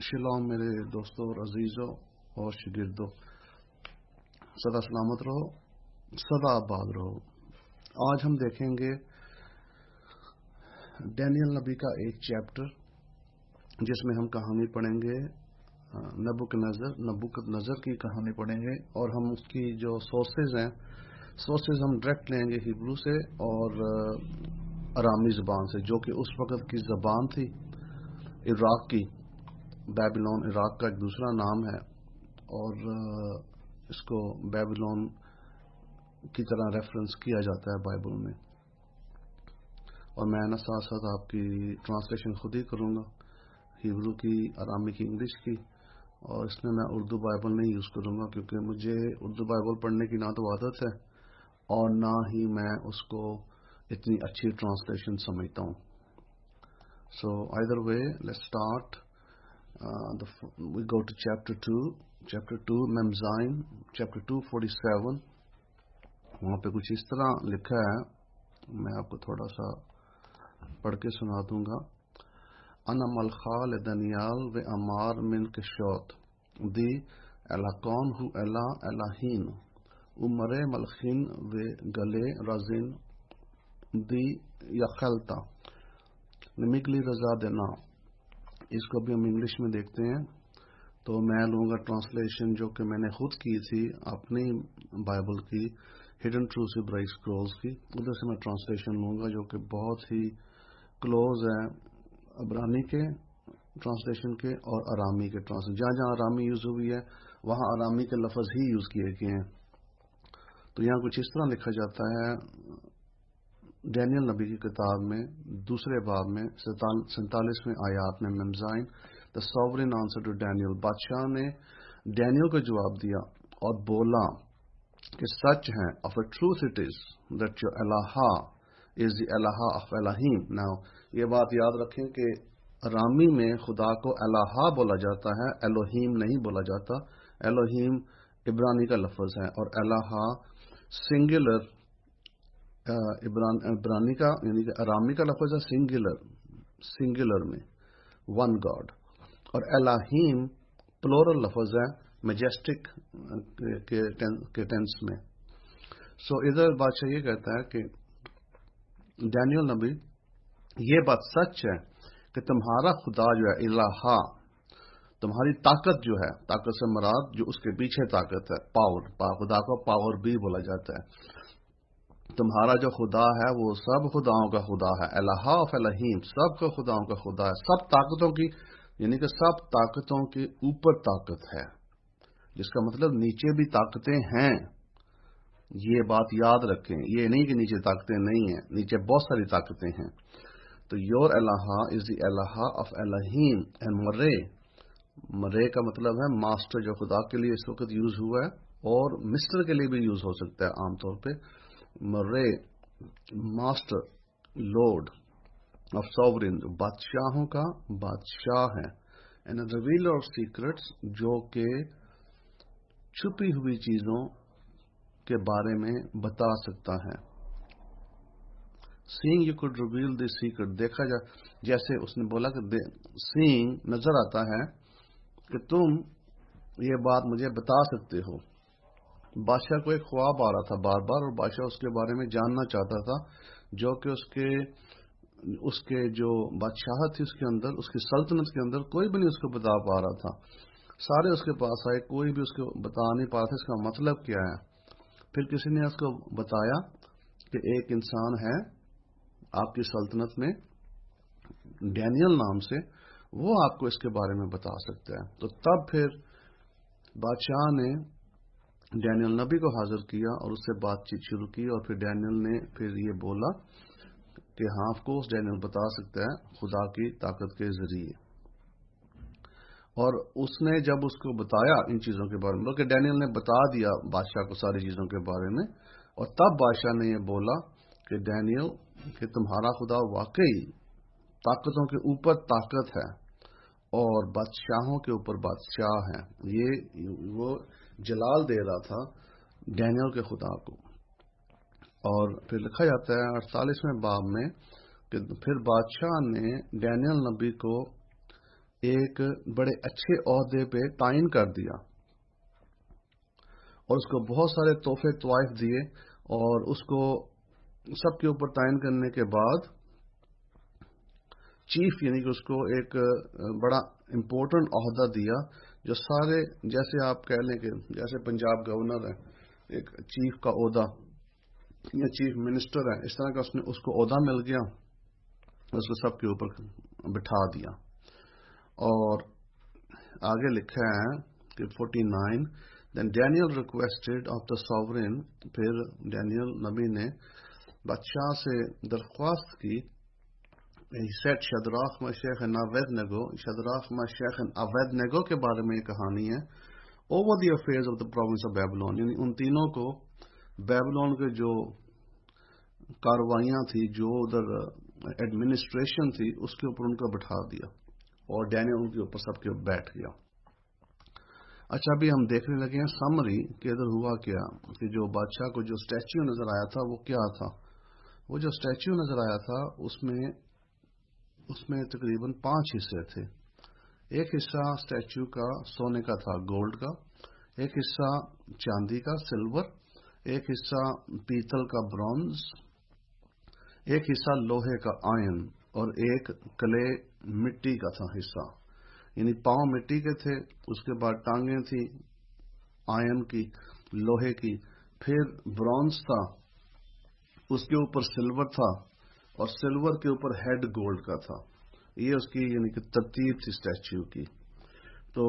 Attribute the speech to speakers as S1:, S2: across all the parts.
S1: Shalom میرے دوستوں اور عزیزوں اور شاگردوں، سدا سلامت رہو، سدا آباد رہو۔ آج ہم دیکھیں گے ڈینیل نبی کا ایک چیپٹر جس میں ہم کہانی پڑھیں گے نبوکد نظر کی کہانی پڑھیں گے، اور ہم اس کی جو سورسز ہم ڈائریکٹ لیں گے ہیبرو سے اور ارامی زبان سے، جو کہ اس وقت کی زبان تھی عراق کی۔ بیبلون عراق کا ایک دوسرا نام ہے، اور اس کو بیبلون کی طرح ریفرنس کیا جاتا ہے بائبل میں۔ اور میں نا ساتھ ساتھ آپ کی ٹرانسلیشن خود ہی کروں گا، ہیبرو کی، ارامی کی، انگلش کی، اور اس میں اردو بائبل نہیں یوز کروں گا کیونکہ مجھے اردو بائبل پڑھنے کی نہ تو عادت ہے اور نہ ہی میں اس کو اتنی اچھی ٹرانسلیشن سمجھتا ہوں۔ سو either way, let's start. We go to chapter 2 Memzine, chapter 2:47. وہاں پہ کچھ اس طرح لکھا ہے، میں آپ کو تھوڑا سا پڑھ کے سنا دوں گا۔ انا ملخال دانیال و امار من کشوت دی الاکون ہو الہین عمر ملخین و گلے رازین دی یخلتا نمگلی رضا دینا۔ اس کو بھی ہم انگلش میں دیکھتے ہیں، تو میں لوں گا ٹرانسلیشن جو کہ میں نے خود کی تھی اپنی بائبل کی، ہڈن ٹروتھ ہیبریک اسکرولز کی، ادھر سے میں ٹرانسلیشن لوں گا جو کہ بہت ہی کلوز ہے عبرانی کے ٹرانسلیشن کے اور ارامی کے ٹرانسلیشن۔ جہاں جہاں ارامی یوز ہوئی ہے وہاں ارامی کے لفظ ہی یوز کیے گئے ہیں۔ تو یہاں کچھ اس طرح لکھا جاتا ہے ڈینیل نبی کی کتاب میں دوسرے باب میں 47ویں آیات میں، ممزائن دا سوورن آنسر ٹو ڈینیل، بادشاہ نے ڈینیل کو جواب دیا اور بولا کہ سچ ہے، of a truth it is that your الہ is the الہ of الہیم۔ Now یہ بات یاد رکھیں کہ ارامی میں خدا کو الہ بولا جاتا ہے، الوہیم نہیں بولا جاتا۔ الوہیم عبرانی کا لفظ ہے اور الہ سنگولر عبرانی کا، یعنی کہ ارامی کا لفظ ہے سنگولر میں ون گاڈ، اور الہیم پلورل لفظ ہے میجسٹک کے ٹینس میں۔ سو ادھر بادشاہ یہ کہتا ہے کہ ڈینیل نبی، یہ بات سچ ہے کہ تمہارا خدا جو ہے الہ، تمہاری طاقت جو ہے، طاقت سے مراد جو اس کے پیچھے طاقت ہے، پاور، خدا کو پاور بھی بولا جاتا ہے۔ تمہارا جو خدا ہے وہ سب خداؤں کا خدا ہے، الہ آف الہیم، سب کا خداؤں کا خدا ہے، سب طاقتوں کی، یعنی کہ سب طاقتوں کے اوپر طاقت ہے، جس کا مطلب نیچے بھی طاقتیں ہیں۔ یہ بات یاد رکھیں، یہ نہیں کہ نیچے طاقتیں نہیں ہیں، نیچے بہت ساری طاقتیں ہیں۔ تو یور الہ از دی الہ آف الہیم اینڈ مرے کا مطلب ہے ماسٹر، جو خدا کے لیے اس وقت یوز ہوا ہے اور مسٹر کے لیے بھی یوز ہو سکتا ہے عام طور پہ۔ مرے ماسٹر، لارڈ آف سوورن، بادشاہوں کا بادشاہ ہے، اینڈ ریویلر آف سیکرٹس، جو کہ چھپی ہوئی چیزوں کے بارے میں بتا سکتا ہے۔ Seeing you could reveal the secret, دیکھا جیسے اس نے بولا کہ سینگ نظر آتا ہے کہ تم یہ بات مجھے بتا سکتے ہو۔ بادشاہ کو ایک خواب آ رہا تھا بار بار، اور بادشاہ اس کے بارے میں جاننا چاہتا تھا، جو کہ اس کے جو بادشاہت تھی، اس کے اندر، اس کی سلطنت کے اندر کوئی بھی نہیں اس کو بتا پا رہا تھا۔ سارے اس کے پاس آئے، کوئی بھی اس کو بتا نہیں پا رہا تھا اس کا مطلب کیا ہے۔ پھر کسی نے اس کو بتایا کہ ایک انسان ہے آپ کی سلطنت میں ڈینیل نام سے، وہ آپ کو اس کے بارے میں بتا سکتا ہے۔ تو تب پھر بادشاہ نے ڈینیل نبی کو حاضر کیا اور اس سے بات چیت شروع کی، اور پھر ڈینیل نے پھر یہ بولا کہ ہاں آف کورس ڈینیل بتا سکتا ہے خدا کی طاقت کے ذریعے۔ اور اس نے جب اس کو بتایا ان چیزوں کے بارے میں، بلکہ ڈینیل نے بتا دیا بادشاہ کو ساری چیزوں کے بارے میں، اور تب بادشاہ نے یہ بولا کہ ڈینیل، کہ تمہارا خدا واقعی طاقتوں کے اوپر طاقت ہے اور بادشاہوں کے اوپر بادشاہ ہے۔ یہ وہ جلال دے رہا تھا ڈینیل کے خدا کو۔ اور پھر لکھا جاتا ہے 48ویں باب میں کہ پھر بادشاہ نے ڈینیل نبی کو ایک بڑے اچھے عہدے پہ تعین کر دیا اور اس کو بہت سارے تحفے طوائف دیے، اور اس کو سب کے اوپر تعین کرنے کے بعد چیف یعنی کہ اس کو ایک بڑا امپورٹنٹ عہدہ دیا، جو سارے، جیسے آپ کہہ لیں کہ جیسے پنجاب گورنر ہے، ایک چیف کا عہدہ یا چیف منسٹر ہے، اس طرح کا اس کو عہدہ مل گیا، اس کو سب کے اوپر بٹھا دیا۔ اور آگے لکھا ہے کہ 49 then Daniel requested of the sovereign, پھر ڈینیل نبی نے بادشاہ سے درخواست کی، سیٹ شدراخ مشیخ نابیدنیگو، شدراخ مشیخ ابیدنیگو کے بارے میں یہ کہانی ہے، over the affairs of the province of Babylon, یعنی ان تینوں کو بیبلون کے جو کاروائیاں تھی، جو ادھر ایڈمنسٹریشن تھی، اس کے اوپر ان کو بٹھا دیا، اور ڈینیل ان کے اوپر سب کے بیٹھ گیا۔ اچھا، ابھی ہم دیکھنے لگے ہیں سمری کہ ادھر ہوا کیا، کہ جو بادشاہ کو جو اسٹیچو نظر آیا تھا وہ کیا تھا۔ وہ جو اسٹیچو نظر آیا تھا اس میں تقریباً 5 حصے تھے۔ ایک حصہ اسٹیچو کا سونے کا تھا، گولڈ کا، ایک حصہ چاندی کا، سلور، ایک حصہ پیتل کا، برونز، ایک حصہ لوہے کا، آئرن، اور ایک کلے مٹی کا تھا حصہ، یعنی پاؤں مٹی کے تھے، اس کے بعد ٹانگیں تھی آئرن کی، لوہے کی، پھر برونز تھا، اس کے اوپر سلور تھا، اور سلور کے اوپر ہیڈ گولڈ کا تھا۔ یہ اس کی یعنی کہ ترتیب تھی اسٹیچو کی۔ تو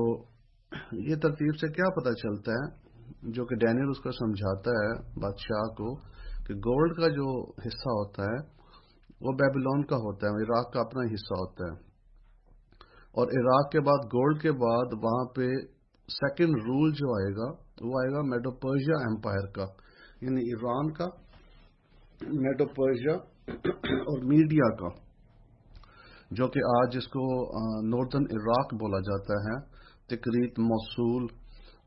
S1: یہ ترتیب سے کیا پتہ چلتا ہے، جو کہ ڈینیل اس کو سمجھاتا ہے بادشاہ کو، کہ گولڈ کا جو حصہ ہوتا ہے وہ بیبلون کا ہوتا ہے، عراق کا اپنا حصہ ہوتا ہے، اور عراق کے بعد گولڈ کے بعد وہاں پہ سیکنڈ رول جو آئے گا وہ آئے گا میڈو پرشیا امپائر کا، یعنی ایران کا، میڈو پرشیا اور میڈیا کا، جو کہ آج جس کو ناردرن عراق بولا جاتا ہے، تکریت، موصول،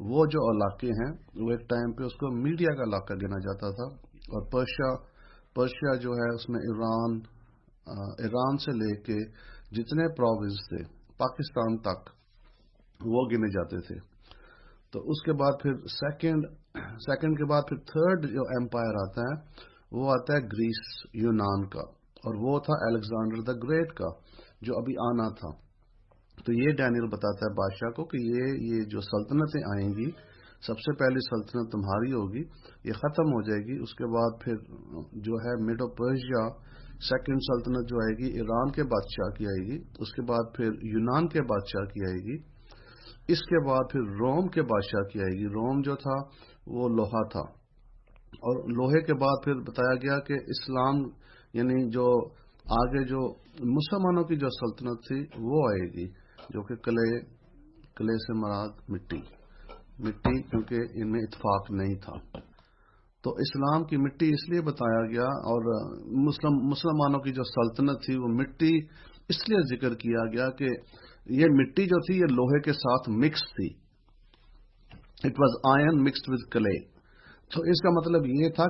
S1: وہ جو علاقے ہیں وہ ایک ٹائم پہ اس کو میڈیا کا علاقہ گنا جاتا تھا، اور پرشیا جو ہے اس میں ایران سے لے کے جتنے پروونس تھے پاکستان تک وہ گنے جاتے تھے۔ تو اس کے بعد پھر سیکنڈ کے بعد پھر تھرڈ جو امپائر آتا ہے وہ آتا ہے گریس، یونان کا، اور وہ تھا الیگزینڈر دا گریٹ کا جو ابھی آنا تھا۔ تو یہ ڈینیل بتاتا ہے بادشاہ کو کہ یہ جو سلطنتیں آئیں گی، سب سے پہلی سلطنت تمہاری ہوگی، یہ ختم ہو جائے گی، اس کے بعد پھر جو ہے میڈو پرشیا، سیکنڈ سلطنت جو آئے گی ایران کے بادشاہ کی آئے گی، اس کے بعد پھر یونان کے بادشاہ کی آئے گی، اس کے بعد پھر روم کے بادشاہ کی آئے گی۔ روم جو تھا وہ لوہا تھا، اور لوہے کے بعد پھر بتایا گیا کہ اسلام، یعنی جو آگے جو مسلمانوں کی جو سلطنت تھی وہ آئے گی، جو کہ کلے سے مراد مٹی، کیونکہ ان میں اتفاق نہیں تھا۔ تو اسلام کی مٹی اس لیے بتایا گیا، اور مسلمانوں کی جو سلطنت تھی وہ مٹی اس لیے ذکر کیا گیا کہ یہ مٹی جو تھی یہ لوہے کے ساتھ مکس تھی، it was iron mixed with clay. تو اس کا مطلب یہ تھا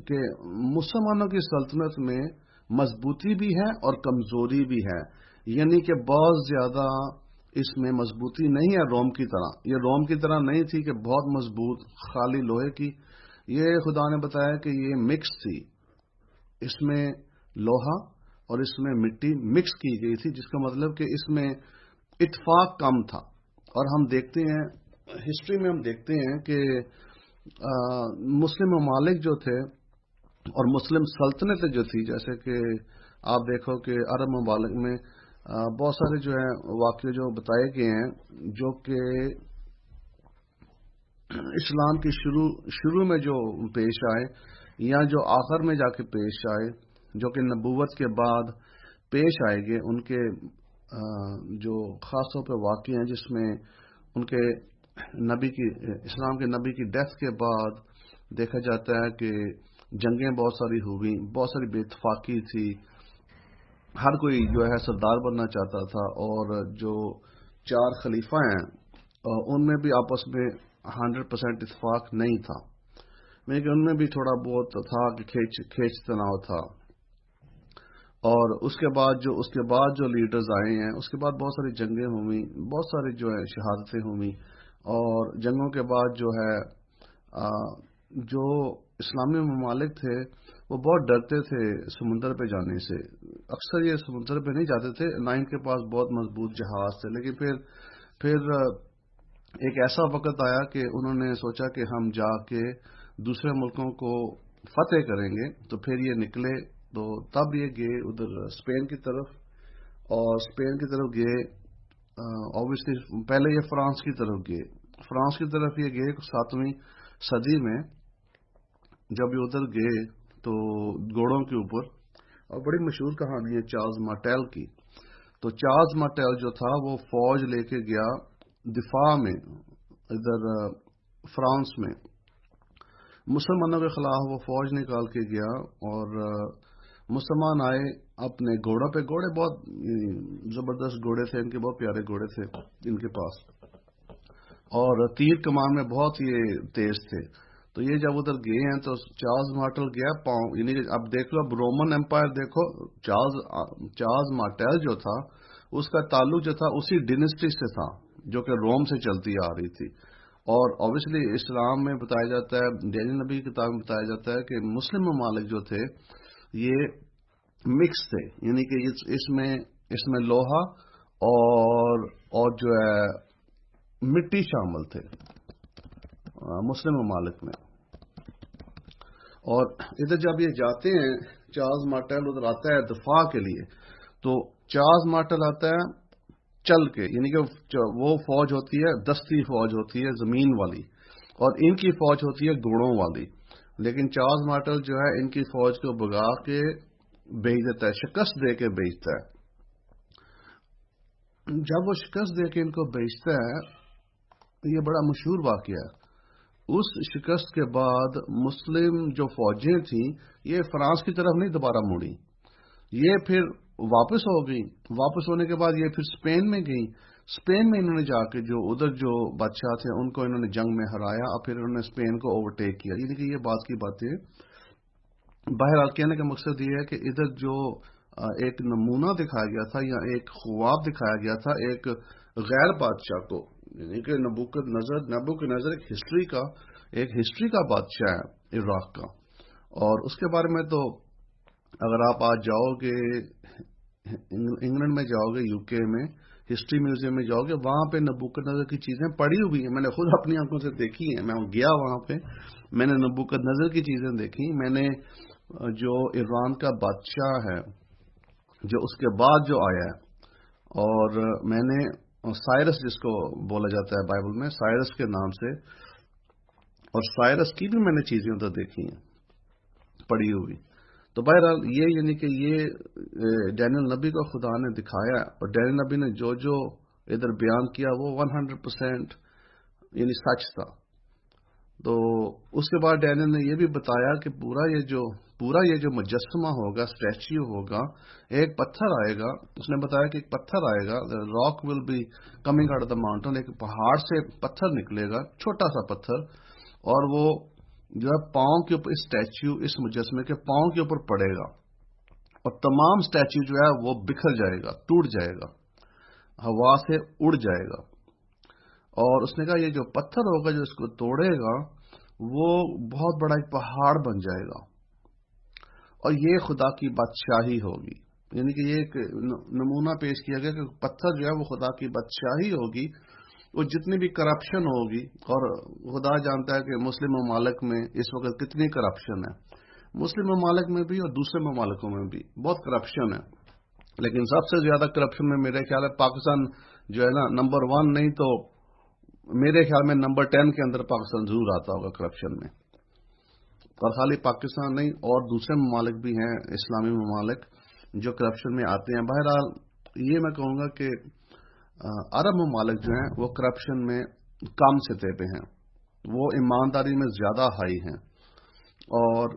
S1: کہ مسلمانوں کی سلطنت میں مضبوطی بھی ہے اور کمزوری بھی ہے، یعنی کہ بہت زیادہ اس میں مضبوطی نہیں ہے روم کی طرح، یہ روم کی طرح نہیں تھی کہ بہت مضبوط خالی لوہے کی، یہ خدا نے بتایا کہ یہ مکس تھی، اس میں لوہا اور اس میں مٹی مکس کی گئی تھی، جس کا مطلب کہ اس میں اتفاق کم تھا۔ اور ہم دیکھتے ہیں ہسٹری میں، ہم دیکھتے ہیں کہ مسلم ممالک جو تھے اور مسلم سلطنتیں جو تھی، جیسے کہ آپ دیکھو کہ عرب ممالک میں بہت سارے جو ہیں واقعے جو بتائے گئے ہیں، جو کہ اسلام کی شروع میں جو پیش آئے یا جو آخر میں جا کے پیش آئے، جو کہ نبوت کے بعد پیش آئے گے، ان کے جو خاص طور پہ واقعے ہیں جس میں ان کے اسلام کے نبی کی ڈیتھ کے بعد دیکھا جاتا ہے کہ جنگیں بہت ساری ہوئی، بہت ساری بے اتفاقی تھی، ہر کوئی جو ہے سردار بننا چاہتا تھا، اور جو 4 خلیفہ ہیں ان میں بھی آپس میں 100% اتفاق نہیں تھا، لیکن ان میں بھی تھوڑا بہت تھا کہ کھینچ تناؤ تھا۔ اور اس کے بعد جو لیڈرز آئے ہیں، اس کے بعد بہت ساری جنگیں ہوئی، بہت ساری جو ہے شہادتیں ہوئی، اور جنگوں کے بعد جو ہے جو اسلامی ممالک تھے وہ بہت ڈرتے تھے سمندر پہ جانے سے. اکثر یہ سمندر پہ نہیں جاتے تھے، نہ ان کے پاس بہت مضبوط جہاز تھے. لیکن پھر ایک ایسا وقت آیا کہ انہوں نے سوچا کہ ہم جا کے دوسرے ملکوں کو فتح کریں گے. تو پھر یہ نکلے، تو تب یہ گئے ادھر اسپین کی طرف، اور اسپین کی طرف گئے. اوبیسلی پہلے یہ فرانس کی طرف گئے. فرانس کی طرف یہ گئے 7ویں صدی میں. جب یہ ادھر گئے تو گھوڑوں کے اوپر، اور بڑی مشہور کہانی ہے چارلز مارٹیل کی. تو چارلز مارٹیل جو تھا وہ فوج لے کے گیا دفاع میں، ادھر فرانس میں مسلمانوں کے خلاف وہ فوج نکال کے گیا. اور مسلمان آئے اپنے گھوڑوں پہ. گھوڑے بہت زبردست گھوڑے تھے ان کے، بہت پیارے گھوڑے تھے ان کے پاس، اور تیر کمان میں بہت یہ تیز تھے. تو یہ جب ادھر گئے ہیں تو چارلز مارٹل گیا پاؤں، یعنی کہ اب دیکھ لو، اب رومن امپائر دیکھو، چارلز مارٹل جو تھا اس کا تعلق جو تھا اسی ڈینسٹی سے تھا جو کہ روم سے چلتی آ رہی تھی. اور اوبیسلی اسلام میں بتایا جاتا ہے، ڈینیل نبی کی کتاب میں بتایا جاتا ہے کہ مسلم ممالک جو تھے یہ مکس تھے، یعنی کہ اس میں لوہا اور جو ہے مٹی شامل تھے مسلم ممالک میں. اور ادھر جب یہ جاتے ہیں، چارلز مارٹل ادھر آتا ہے دفاع کے لیے. تو چارلز مارٹل آتا ہے چل کے، یعنی کہ وہ فوج ہوتی ہے دستی فوج ہوتی ہے زمین والی، اور ان کی فوج ہوتی ہے گھوڑوں والی. لیکن چارلز مارٹل جو ہے ان کی فوج کو بگا کے بھیج دیتا ہے، شکست دے کے بھیجتا ہے. جب وہ شکست دے کے ان کو بھیجتا ہے، یہ بڑا مشہور واقعہ ہے. اس شکست کے بعد مسلم جو فوجیں تھیں یہ فرانس کی طرف نہیں دوبارہ مڑی، یہ پھر واپس ہو گئی. واپس ہونے کے بعد یہ پھر اسپین میں گئی. اسپین میں انہوں نے جا کے جو ادھر جو بادشاہ تھے ان کو انہوں نے جنگ میں ہرایا، اور پھر انہوں نے اسپین کو اوورٹیک کیا. یعنی کہ یہ بات کی باتیں بہرحال کہنے کا مقصد یہ ہے کہ ادھر جو ایک نمونہ دکھایا گیا تھا یا ایک خواب دکھایا گیا تھا ایک غیر بادشاہ کو، یعنی کہ نبوکدنضر ایک ہسٹری کا بادشاہ ہے عراق کا. اور اس کے بارے میں تو اگر آپ آج جاؤ گے انگلینڈ میں جاؤ گے، یو کے میں ہسٹری میوزیم میں جاؤ گے، وہاں پہ نبوکدنضر کی چیزیں پڑی ہوئی ہیں. میں نے خود اپنی آنکھوں سے دیکھی ہیں، میں گیا وہاں پہ، میں نے نبوکدنضر کی چیزیں دیکھی. میں نے جو ایران کا بادشاہ ہے جو اس کے بعد جو آیا ہے، اور میں نے سائرس جس کو بولا جاتا ہے بائبل میں سائرس کے نام سے، اور سائرس کی بھی میں نے چیزیں ادھر دیکھی ہیں پڑی ہوئی. تو بہرحال یہ یعنی کہ یہ ڈینیل نبی کو خدا نے دکھایا، اور ڈینیل نبی نے جو ادھر بیان کیا وہ 100% یعنی سچ تھا. تو اس کے بعد ڈینیل نے یہ بھی بتایا کہ پورا یہ جو مجسمہ ہوگا، اسٹیچو ہوگا، ایک پتھر آئے گا. اس نے بتایا کہ ایک پتھر آئے گا، rock will be coming out of the mountain, ایک پہاڑ سے پتھر نکلے گا، چھوٹا سا پتھر، اور وہ جو ہے پاؤں کے اوپر اسٹیچو اس مجسمے کے پاؤں کے اوپر پڑے گا، اور تمام اسٹیچو جو ہے وہ بکھر جائے گا، ٹوٹ جائے گا، ہوا سے اڑ جائے گا. اور اس نے کہا یہ جو پتھر ہوگا جو اس کو توڑے گا وہ بہت بڑا ایک پہاڑ بن جائے گا، اور یہ خدا کی بادشاہی ہوگی. یعنی کہ یہ ایک نمونہ پیش کیا گیا کہ پتھر جو ہے وہ خدا کی بادشاہی ہوگی. وہ جتنی بھی کرپشن ہوگی، اور خدا جانتا ہے کہ مسلم ممالک میں اس وقت کتنی کرپشن ہے، مسلم ممالک میں بھی اور دوسرے ممالکوں میں بھی بہت کرپشن ہے. لیکن سب سے زیادہ کرپشن میں میرے خیال ہے پاکستان جو ہے نا نمبر 1 نہیں تو میرے خیال میں نمبر 10 کے اندر پاکستان ضرور آتا ہوگا کرپشن میں. اور خالی پاکستان نہیں، اور دوسرے ممالک بھی ہیں اسلامی ممالک جو کرپشن میں آتے ہیں. بہرحال یہ میں کہوں گا کہ عرب ممالک جو ہیں وہ کرپشن میں کم سطح پہ ہیں، وہ ایمانداری میں زیادہ ہائی ہیں. اور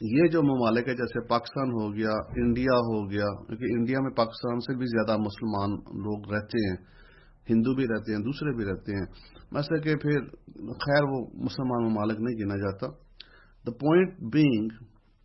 S1: یہ جو ممالک ہے جیسے پاکستان ہو گیا، انڈیا ہو گیا، کیونکہ انڈیا میں پاکستان سے بھی زیادہ مسلمان لوگ رہتے ہیں، ہندو بھی رہتے ہیں، دوسرے بھی رہتے ہیں، مثلا کہ پھر خیر وہ مسلمان ممالک نہیں گنا جاتا. دا پوائنٹ بینگ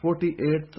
S1: 48th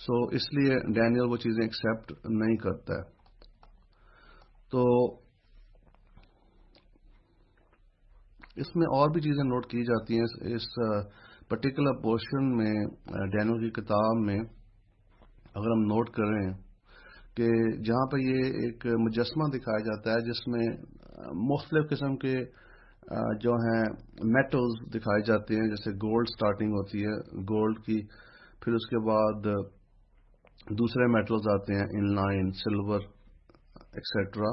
S1: سو اس لیے ڈینیل وہ چیزیں ایکسیپٹ نہیں کرتا ہے. تو اس میں اور بھی چیزیں نوٹ کی جاتی ہیں اس پرٹیکولر پورشن میں ڈینیل کی کتاب میں. اگر ہم نوٹ کریں کہ جہاں پہ یہ ایک مجسمہ دکھایا جاتا ہے جس میں مختلف قسم کے جو ہیں میٹلز دکھائے جاتے ہیں، جیسے گولڈ سٹارٹنگ ہوتی ہے گولڈ کی، پھر اس کے بعد دوسرے میٹلز آتے ہیں ان لائن، سلور ایکسیٹرا.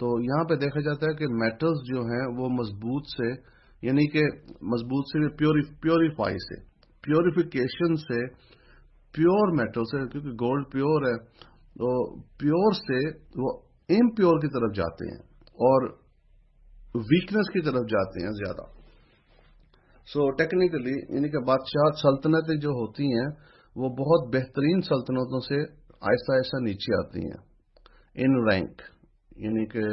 S1: تو یہاں پہ دیکھا جاتا ہے کہ میٹلز جو ہیں وہ مضبوط سے، یعنی کہ مضبوط سے پیوریفائی سے، پیوریفیکیشن سے، پیور میٹل سے، کیونکہ گولڈ پیور ہے تو پیور سے وہ امپیور کی طرف جاتے ہیں اور ویکنس کی طرف جاتے ہیں زیادہ. سو ٹیکنیکلی یعنی کہ بادشاہ سلطنتیں جو ہوتی ہیں وہ بہت بہترین سلطنتوں سے آہستہ آہستہ نیچے آتی ہیں ان رینک. یعنی کہ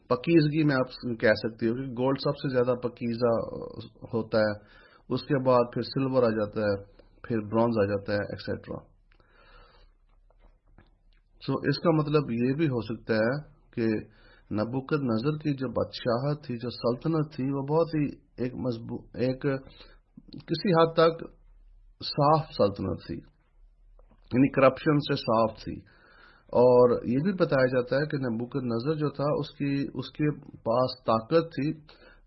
S1: پکیزگی میں آپ کہہ سکتی ہو کہ گولڈ سب سے زیادہ پکیزہ ہوتا ہے، اس کے بعد پھر سلور آ جاتا ہے، پھر برونز آ جاتا ہے ایکسیٹرا. سو اس کا مطلب یہ بھی ہو سکتا ہے کہ نبوکد نظر کی جو بادشاہت تھی، جو سلطنت تھی، وہ بہت ہی ایک کسی حد تک صاف سلطنت تھی، یعنی کرپشن سے صاف تھی. اور یہ بھی بتایا جاتا ہے کہ نبوکد نظر جو تھا اس کے پاس طاقت تھی.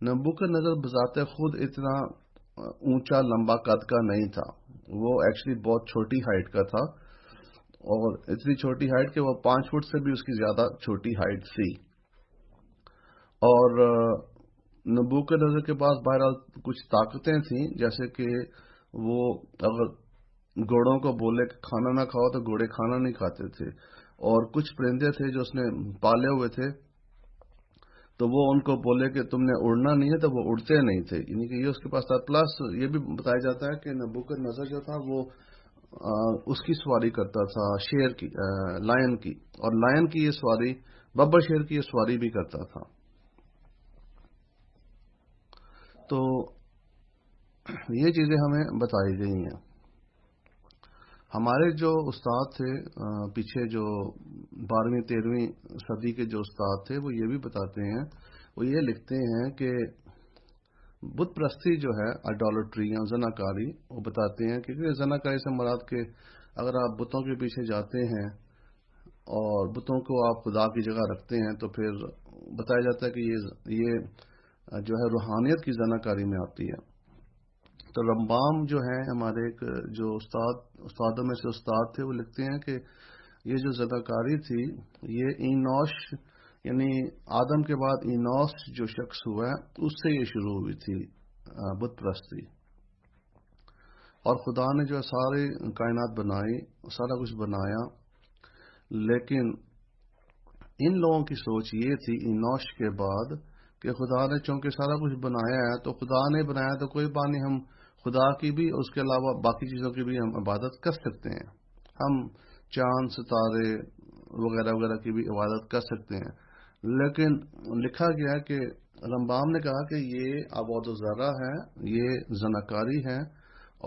S1: نبوکد نظر بذات خود اتنا اونچا لمبا قد کا نہیں تھا، وہ ایکچولی بہت چھوٹی ہائٹ کا تھا، اور اتنی چھوٹی ہائٹ کہ وہ 5 فٹ سے بھی اس کی زیادہ چھوٹی ہائٹ تھی. اور نبوکد نظر کے پاس بہرحال کچھ طاقتیں تھیں، جیسے کہ وہ اگر گھوڑوں کو بولے کہ کھانا نہ کھاؤ تو گھوڑے کھانا نہیں کھاتے تھے. اور کچھ پرندے تھے جو اس نے پالے ہوئے تھے، تو وہ ان کو بولے کہ تم نے اڑنا نہیں ہے تو وہ اڑتے نہیں تھے، یعنی کہ یہ اس کے پاس تھا. پلس یہ بھی بتایا جاتا ہے کہ نبوکد نظر جو تھا وہ اس کی سواری کرتا تھا شیر کی، لائن کی، اور لائن کی یہ سواری، ببر شیر کی یہ سواری بھی کرتا تھا. تو یہ چیزیں ہمیں بتائی گئی ہیں. ہمارے جو استاد تھے پیچھے، جو 12ویں 13ویں صدی کے جو استاد تھے، وہ یہ بھی بتاتے ہیں، وہ یہ لکھتے ہیں کہ بت پرستی جو ہے، آئیڈالٹری یا زناکاری، وہ بتاتے ہیں کہ زناکاری سے مراد کہ اگر آپ بتوں کے پیچھے جاتے ہیں اور بتوں کو آپ خدا کی جگہ رکھتے ہیں تو پھر بتایا جاتا ہے کہ یہ جو ہے روحانیت کی زناکاری میں آتی ہے. تو رمبام جو ہے ہمارے ایک جو استادوں میں سے استاد تھے، وہ لکھتے ہیں کہ یہ جو زناکاری تھی، یہ اینوش، یعنی آدم کے بعد اینوس جو شخص ہوا ہے اس سے یہ شروع ہوئی تھی بت پرستی. اور خدا نے جو ساری کائنات بنائی، سارا کچھ بنایا، لیکن ان لوگوں کی سوچ یہ تھی اینوش کے بعد کہ خدا نے چونکہ سارا کچھ بنایا ہے تو خدا نے بنایا تو کوئی بات نہیں، ہم خدا کی بھی، اس کے علاوہ باقی چیزوں کی بھی ہم عبادت کر سکتے ہیں، ہم چاند ستارے وغیرہ وغیرہ کی بھی عبادت کر سکتے ہیں. لیکن لکھا گیا کہ رمبام نے کہا کہ یہ عبادت الذرہ ہے، یہ زناکاری ہے،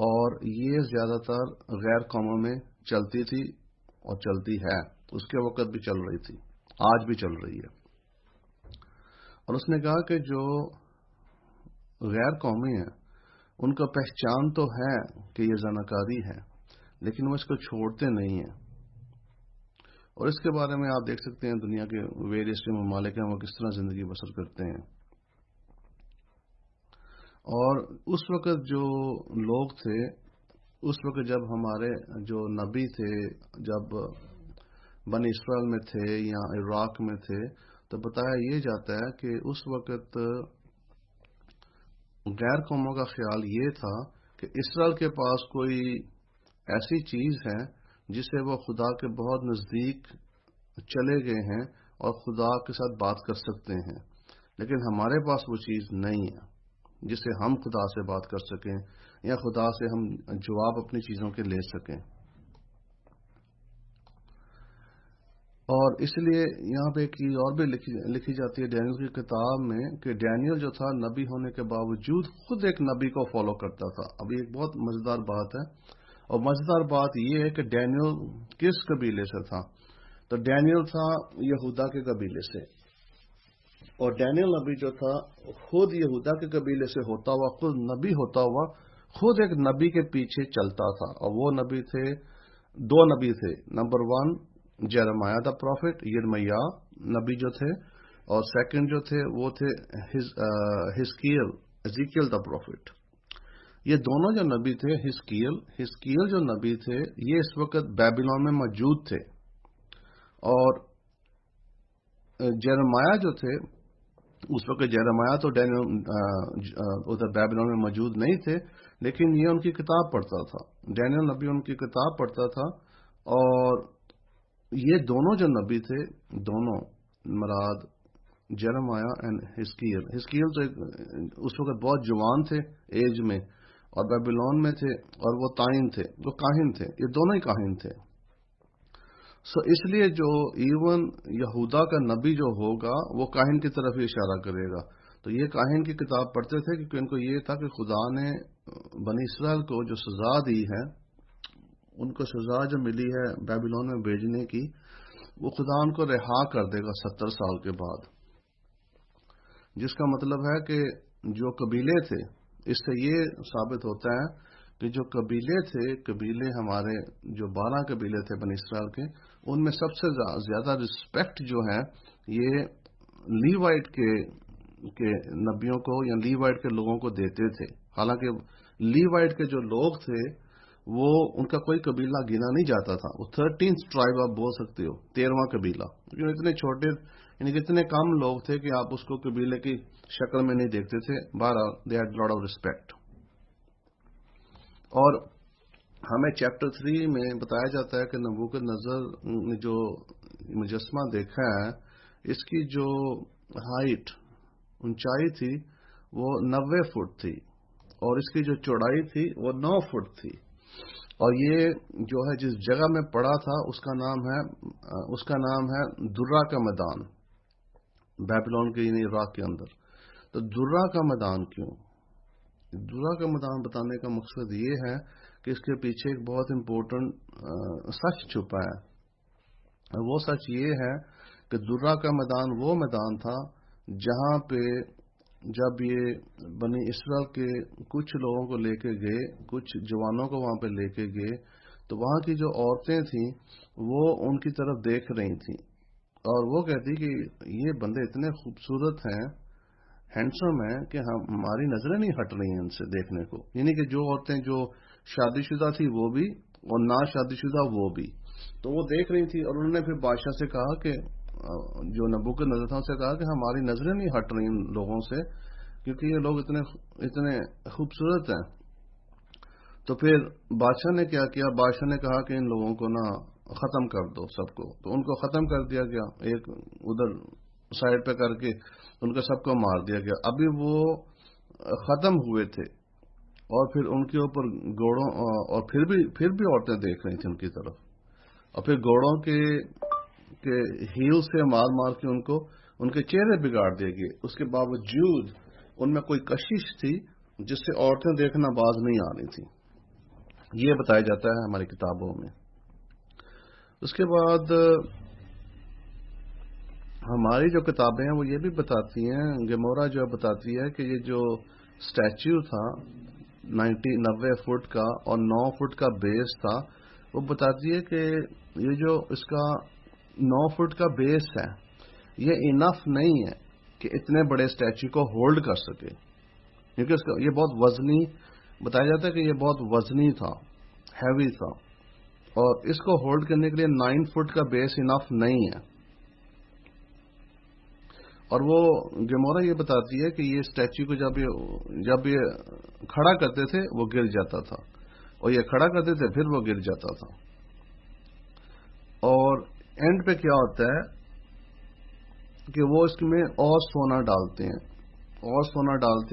S1: اور یہ زیادہ تر غیر قوموں میں چلتی تھی اور چلتی ہے، اس کے وقت بھی چل رہی تھی، آج بھی چل رہی ہے. اور اس نے کہا کہ جو غیر قومی ہیں ان کا پہچان تو ہے کہ یہ زناکاری ہے، لیکن وہ اس کو چھوڑتے نہیں ہیں. اور اس کے بارے میں آپ دیکھ سکتے ہیں دنیا کے ویریس ممالک ہیں وہ کس طرح زندگی بسر کرتے ہیں. اور اس وقت جو لوگ تھے، اس وقت جب ہمارے جو نبی تھے، جب بنی اسرائیل میں تھے یا عراق میں تھے، تو بتایا یہ جاتا ہے کہ اس وقت غیر قوموں کا خیال یہ تھا کہ اسرائیل کے پاس کوئی ایسی چیز ہے جسے وہ خدا کے بہت نزدیک چلے گئے ہیں اور خدا کے ساتھ بات کر سکتے ہیں، لیکن ہمارے پاس وہ چیز نہیں ہے جسے ہم خدا سے بات کر سکیں یا خدا سے ہم جواب اپنی چیزوں کے لے سکیں. اور اس لیے یہاں پہ ایک چیز اور بھی لکھی جاتی ہے ڈینیل کی کتاب میں کہ ڈینیل جو تھا نبی ہونے کے باوجود خود ایک نبی کو فالو کرتا تھا. ابھی ایک بہت مزیدار بات ہے، اور مزیدار بات یہ ہے کہ ڈینیل کس قبیلے سے تھا؟ تو ڈینیل تھا یہودا کے قبیلے سے، اور ڈینیل نبی جو تھا خود یہودا کے قبیلے سے ہوتا ہوا، خود نبی ہوتا ہوا، خود ایک نبی کے پیچھے چلتا تھا، اور وہ نبی تھے، دو نبی تھے۔ نمبر 1 جیرمیہ دا پروفٹ، یرمیاہ نبی جو تھے، اور سیکنڈ جو تھے وہ تھے ہزکیل، ایزیکیل دا پروفٹ۔ یہ دونوں جو نبی تھے، ہزکیل جو نبی تھے، یہ اس وقت بیبیلون میں موجود تھے، اور جیرمیہ جو تھے اس وقت، جیرمیہ تو ادھر بیبیلون میں موجود نہیں تھے، لیکن یہ ان کی کتاب پڑھتا تھا، ڈینیل نبی ان کی کتاب پڑھتا تھا۔ اور یہ دونوں جو نبی تھے، دونوں مراد جیرمیہ اینڈ ہزکیل تو اس وقت بہت جوان تھے ایج میں، اور بیبیلون میں تھے، اور وہ تائن تھے، وہ کاہن تھے، یہ دونوں ہی کاہن تھے۔ اس لیے جو ایون یہودا کا نبی جو ہوگا وہ کاہن کی طرف ہی اشارہ کرے گا۔ تو یہ کاہن کی کتاب پڑھتے تھے کیونکہ ان کو یہ تھا کہ خدا نے بنی اسرائیل کو جو سزا دی ہے، ان کو سزا جو ملی ہے بیبیلون میں بھیجنے کی، وہ خدا ان کو رہا کر دے گا 70 سال کے بعد، جس کا مطلب ہے کہ جو قبیلے تھے، اس سے یہ ثابت ہوتا ہے کہ جو قبیلے تھے، قبیلے ہمارے جو 12 قبیلے تھے بنی اسرائیل کے، ان میں سب سے زیادہ رسپیکٹ جو ہے یہ لیوائٹ کے نبیوں کو یا لیوائٹ کے لوگوں کو دیتے تھے۔ حالانکہ لیوائٹ کے جو لوگ تھے وہ ان کا کوئی قبیلہ گنا نہیں جاتا تھا، وہ 13th ٹرائب آپ بول سکتے ہو، 13واں قبیلہ، کیونکہ اتنے چھوٹے یعنی کہ اتنے کم لوگ تھے کہ آپ اس کو قبیلے کی شکل میں نہیں دیکھتے تھے۔ بہرحال they had lot of respect. اور ہمیں چیپٹر 3 میں بتایا جاتا ہے کہ نبوکدنضر نے جو مجسمہ دیکھا ہے، اس کی جو ہائٹ، اونچائی تھی وہ 90 فٹ تھی، اور اس کی جو چوڑائی تھی وہ 9 فٹ تھی، اور یہ جو ہے جس جگہ میں پڑا تھا اس کا نام ہے درہ کا میدان، بیبیلون کے یعنی عراق کے اندر۔ تو درہ کا میدان کیوں؟ درہ کا میدان بتانے کا مقصد یہ ہے کہ اس کے پیچھے ایک بہت امپورٹنٹ سچ چھپا ہے۔ وہ سچ یہ ہے کہ درہ کا میدان وہ میدان تھا جہاں پہ جب یہ بنی اسرائیل کے کچھ لوگوں کو لے کے گئے، کچھ جوانوں کو وہاں پہ لے کے گئے، تو وہاں کی جو عورتیں تھیں وہ ان کی طرف دیکھ رہی تھیں، اور وہ کہتی کہ یہ بندے اتنے خوبصورت ہیں، ہینڈسم ہیں، کہ ہماری نظریں نہیں ہٹ رہی ہیں ان سے دیکھنے کو۔ یعنی کہ جو عورتیں جو شادی شدہ تھی وہ بھی، اور نہ شادی شدہ وہ بھی، تو وہ دیکھ رہی تھی، اور انہوں نے پھر بادشاہ سے کہا کہ جو نبوکدنضر تھا اسے کہا کہ ہماری نظریں نہیں ہٹ رہی ان لوگوں سے، کیونکہ یہ لوگ اتنے خوبصورت ہیں۔ تو پھر بادشاہ نے کیا کیا؟ بادشاہ نے کہا کہ ان لوگوں کو نا ختم کر دو سب کو، تو ان کو ختم کر دیا گیا، ایک ادھر سائڈ پہ کر کے ان کو سب کو مار دیا گیا۔ ابھی وہ ختم ہوئے تھے، اور پھر ان کے اوپر گھوڑوں، اور پھر بھی عورتیں دیکھ رہی تھیں ان کی طرف، اور پھر گھوڑوں کے ہیل سے مار کے ان کے چہرے بگاڑ دیے گئے۔ اس کے باوجود ان میں کوئی کشش تھی جس سے عورتیں دیکھنا باز نہیں آ رہی تھیں، یہ بتایا جاتا ہے ہماری کتابوں میں۔ اس کے بعد ہماری جو کتابیں ہیں وہ یہ بھی بتاتی ہیں، گمورا جو بتاتی ہے کہ یہ جو اسٹیچو تھا 90 فٹ کا اور 9 فٹ کا بیس تھا، وہ بتاتی ہے کہ یہ جو اس کا 9 فٹ کا بیس ہے یہ انف نہیں ہے کہ اتنے بڑے اسٹیچو کو ہولڈ کر سکے، کیونکہ یہ بہت وزنی بتایا جاتا ہے کہ یہ بہت وزنی تھا، ہیوی تھا، اور اس کو ہولڈ کرنے کے لیے 9 فٹ کا بیس انف نہیں ہے۔ اور وہ گمورا یہ بتاتی ہے کہ یہ اسٹیچو کو جب یہ کھڑا کرتے تھے وہ گر جاتا تھا، اور یہ کھڑا کرتے تھے پھر وہ گر جاتا تھا۔ اور اینڈ پہ کیا ہوتا ہے کہ وہ اس میں اور سونا ڈالتے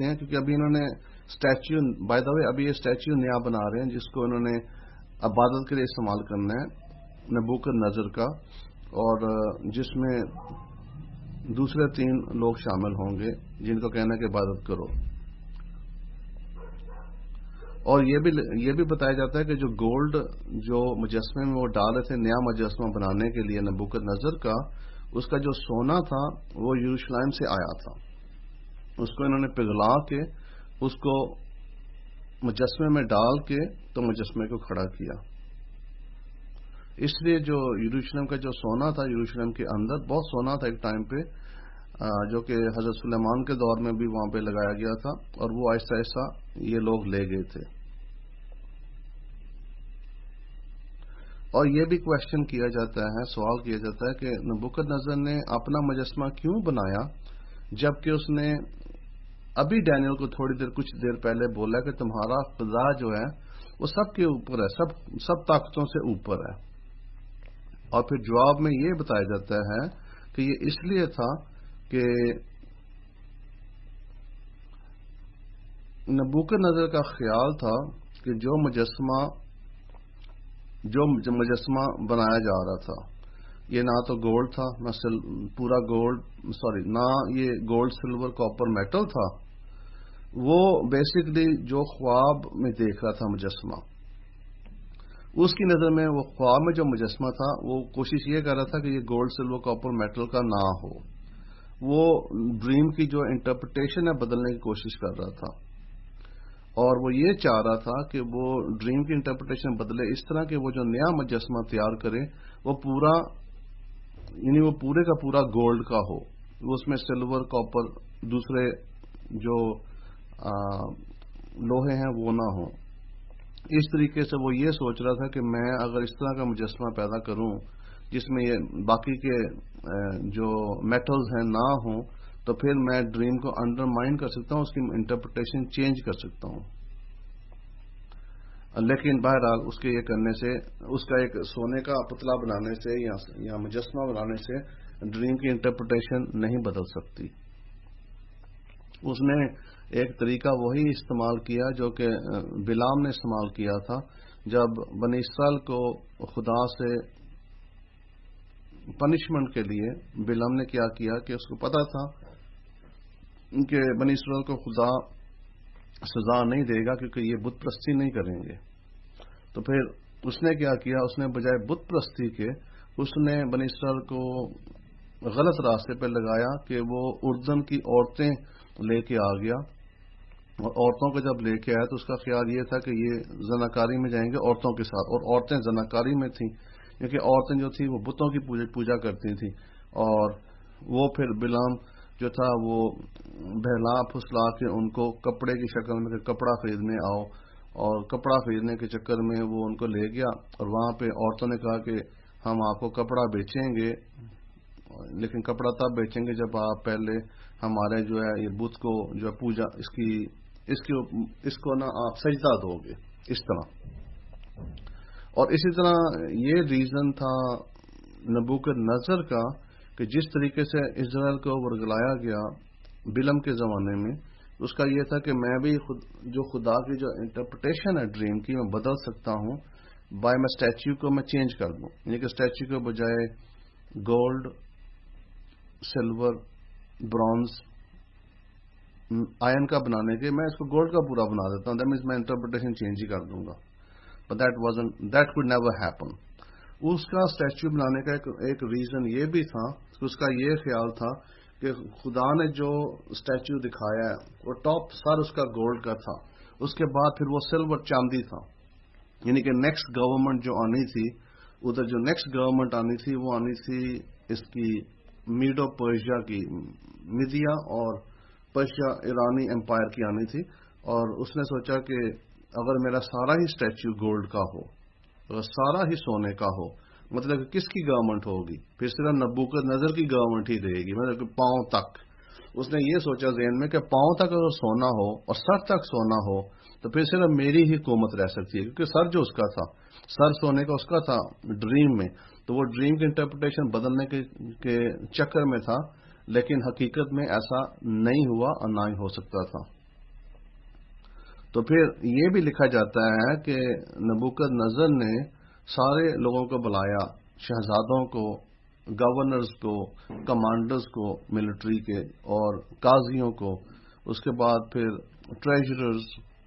S1: ہیں، کیونکہ ابھی انہوں نے اسٹیچو، بائی دا وے ابھی یہ اسٹیچو نیا بنا رہے ہیں جس کو انہوں نے عبادت کے لیے استعمال کرنا ہے نبوکدنضر کا، اور جس میں دوسرے 3 لوگ شامل ہوں گے جن کو کہنا ہے کہ عبادت کرو۔ اور یہ بھی بتایا جاتا ہے کہ جو گولڈ جو مجسمے میں وہ ڈالے تھے نیا مجسمہ بنانے کے لیے نبوکدنضر کا، اس کا جو سونا تھا وہ یروشلم سے آیا تھا. اس کو انہوں نے پگھلا کے اس کو مجسمے میں ڈال کے تو مجسمے کو کھڑا کیا. اس لیے جو یروشلم کا جو سونا تھا، یروشلم کے اندر بہت سونا تھا ایک ٹائم پہ، جو کہ حضرت سلیمان کے دور میں بھی وہاں پہ لگایا گیا تھا، اور وہ آہستہ آہستہ یہ لوگ لے گئے تھے. اور یہ بھی کوشچن کیا جاتا ہے، سوال کیا جاتا ہے کہ نبوکدنضر نے اپنا مجسمہ کیوں بنایا جبکہ اس نے ابھی ڈینیل کو تھوڑی دیر کچھ دیر پہلے بولا کہ تمہارا خدا جو ہے وہ سب کے اوپر ہے، سب طاقتوں سے اوپر ہے. اور پھر جواب میں یہ بتایا جاتا ہے کہ یہ اس لیے تھا کہ نبوکدنضر کا خیال تھا کہ جو مجسمہ بنایا جا رہا تھا یہ نہ تو گولڈ تھا، نہ پورا گولڈ، نہ یہ گولڈ سلور کاپر میٹل تھا. وہ بیسکلی جو خواب میں دیکھ رہا تھا مجسمہ، اس کی نظر میں وہ خواب میں جو مجسمہ تھا وہ کوشش یہ کر رہا تھا کہ یہ گولڈ سلور کاپر میٹل کا نہ ہو. وہ ڈریم کی جو انٹرپریٹیشن ہے بدلنے کی کوشش کر رہا تھا، اور وہ یہ چاہ رہا تھا کہ وہ ڈریم کی انٹرپریٹیشن بدلے اس طرح کہ وہ جو نیا مجسمہ تیار کرے وہ پورے کا پورا گولڈ کا ہو، وہ اس میں سلور کاپر دوسرے جو لوہے ہیں وہ نہ ہوں. اس طریقے سے وہ یہ سوچ رہا تھا کہ میں اگر اس طرح کا مجسمہ پیدا کروں جس میں یہ باقی کے جو میٹلز ہیں نہ ہوں تو پھر میں ڈریم کو انڈرمائن کر سکتا ہوں، اس کی انٹرپریٹیشن چینج کر سکتا ہوں. لیکن بہرحال اس کے یہ کرنے سے، اس کا ایک سونے کا پتلا بنانے سے یا مجسمہ بنانے سے ڈریم کی انٹرپریٹیشن نہیں بدل سکتی. اس نے ایک طریقہ وہی استعمال کیا جو کہ بلام نے استعمال کیا تھا جب بنی اسرائیل کو خدا سے پنشمنٹ کے لیے بلام نے کیا کہ اس کو پتا تھا کہ بنی اسرائیل کو خدا سزا نہیں دے گا کیونکہ یہ بت پرستی نہیں کریں گے. تو پھر اس نے کیا اس نے بجائے بت پرستی کے اس نے بنی اسرائیل کو غلط راستے پہ لگایا کہ وہ اردن کی عورتیں لے کے آ گیا، اور عورتوں کو جب لے کے آیا تو اس کا خیال یہ تھا کہ یہ زناکاری میں جائیں گے عورتوں کے ساتھ، اور عورتیں زناکاری میں تھیں کیونکہ عورتیں جو تھیں وہ بتوں کی پوجا کرتی تھیں. اور وہ پھر بلام جو تھا وہ بہلا پھسلا کے ان کو کپڑے کی شکل میں کپڑا خریدنے آؤ، اور کپڑا خریدنے کے چکر میں وہ ان کو لے گیا، اور وہاں پہ عورتوں نے کہا کہ ہم آپ کو کپڑا بیچیں گے، لیکن کپڑا تب بیچیں گے جب آپ پہلے ہمارے جو ہے یہ بت کو جو ہے پوجا اس کو نا آپ سجدہ دو گے اس طرح. اور اسی طرح یہ ریزن تھا نبوکدنضر کا کہ جس طریقے سے اسرائیل کو ورگلایا گیا بلم کے زمانے میں، اس کا یہ تھا کہ میں بھی جو خدا کی جو انٹرپریٹیشن ہے ڈریم کی میں بدل سکتا ہوں بائی میں اسٹیچو کو میں چینج کر دوں، یعنی کہ اسٹیچو کے بجائے گولڈ، سلور، برونز، آئرن کا بنانے کے میں اس کو گولڈ کا پورا بنا دیتا ہوں. دیٹ مینس میں انٹرپریٹیشن چینج ہی کر دوں گا. But that could never happen. اس کا اسٹیچو بنانے کا ایک ریزن یہ بھی تھا، اس کا یہ خیال تھا کہ خدا نے جو اسٹیچو دکھایا ہے وہ ٹاپ سر اس کا گولڈ کا تھا، اس کے بعد پھر وہ سلور چاندی تھا، یعنی کہ نیکسٹ گورنمنٹ جو آنی تھی ادھر جو نیکسٹ گورنمنٹ آنی تھی وہ آنی تھی اس کی میڈو پرشیا کی، میڈیا اور پرشیا ایرانی امپائر کی آنی تھی. اور اس نے سوچا کہ اگر میرا سارا ہی اسٹیچو گولڈ کا ہو، اگر سارا ہی سونے کا ہو، مطلب کہ کس کی گورنمنٹ ہوگی؟ پھر صرف نبوکدنضر کی گورنمنٹ ہی رہے گی، مطلب کہ پاؤں تک. اس نے یہ سوچا ذہن میں کہ پاؤں تک اگر سونا ہو اور سر تک سونا ہو تو پھر صرف میری ہی حکومت رہ سکتی ہے، کیونکہ سر جو اس کا تھا، سر سونے کا اس کا تھا ڈریم میں، تو وہ ڈریم کی انٹرپریٹیشن بدلنے کے چکر میں تھا، لیکن حقیقت میں ایسا نہیں ہوا اور نہ ہی ہو سکتا تھا. تو پھر یہ بھی لکھا جاتا ہے کہ نبوکدنضر نے سارے لوگوں کو بلایا، شہزادوں کو، گورنرز کو، کمانڈرز کو ملٹری کے، اور قاضیوں کو، اس کے بعد پھر ٹریجررز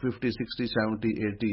S1: 50, 60, 70, 80,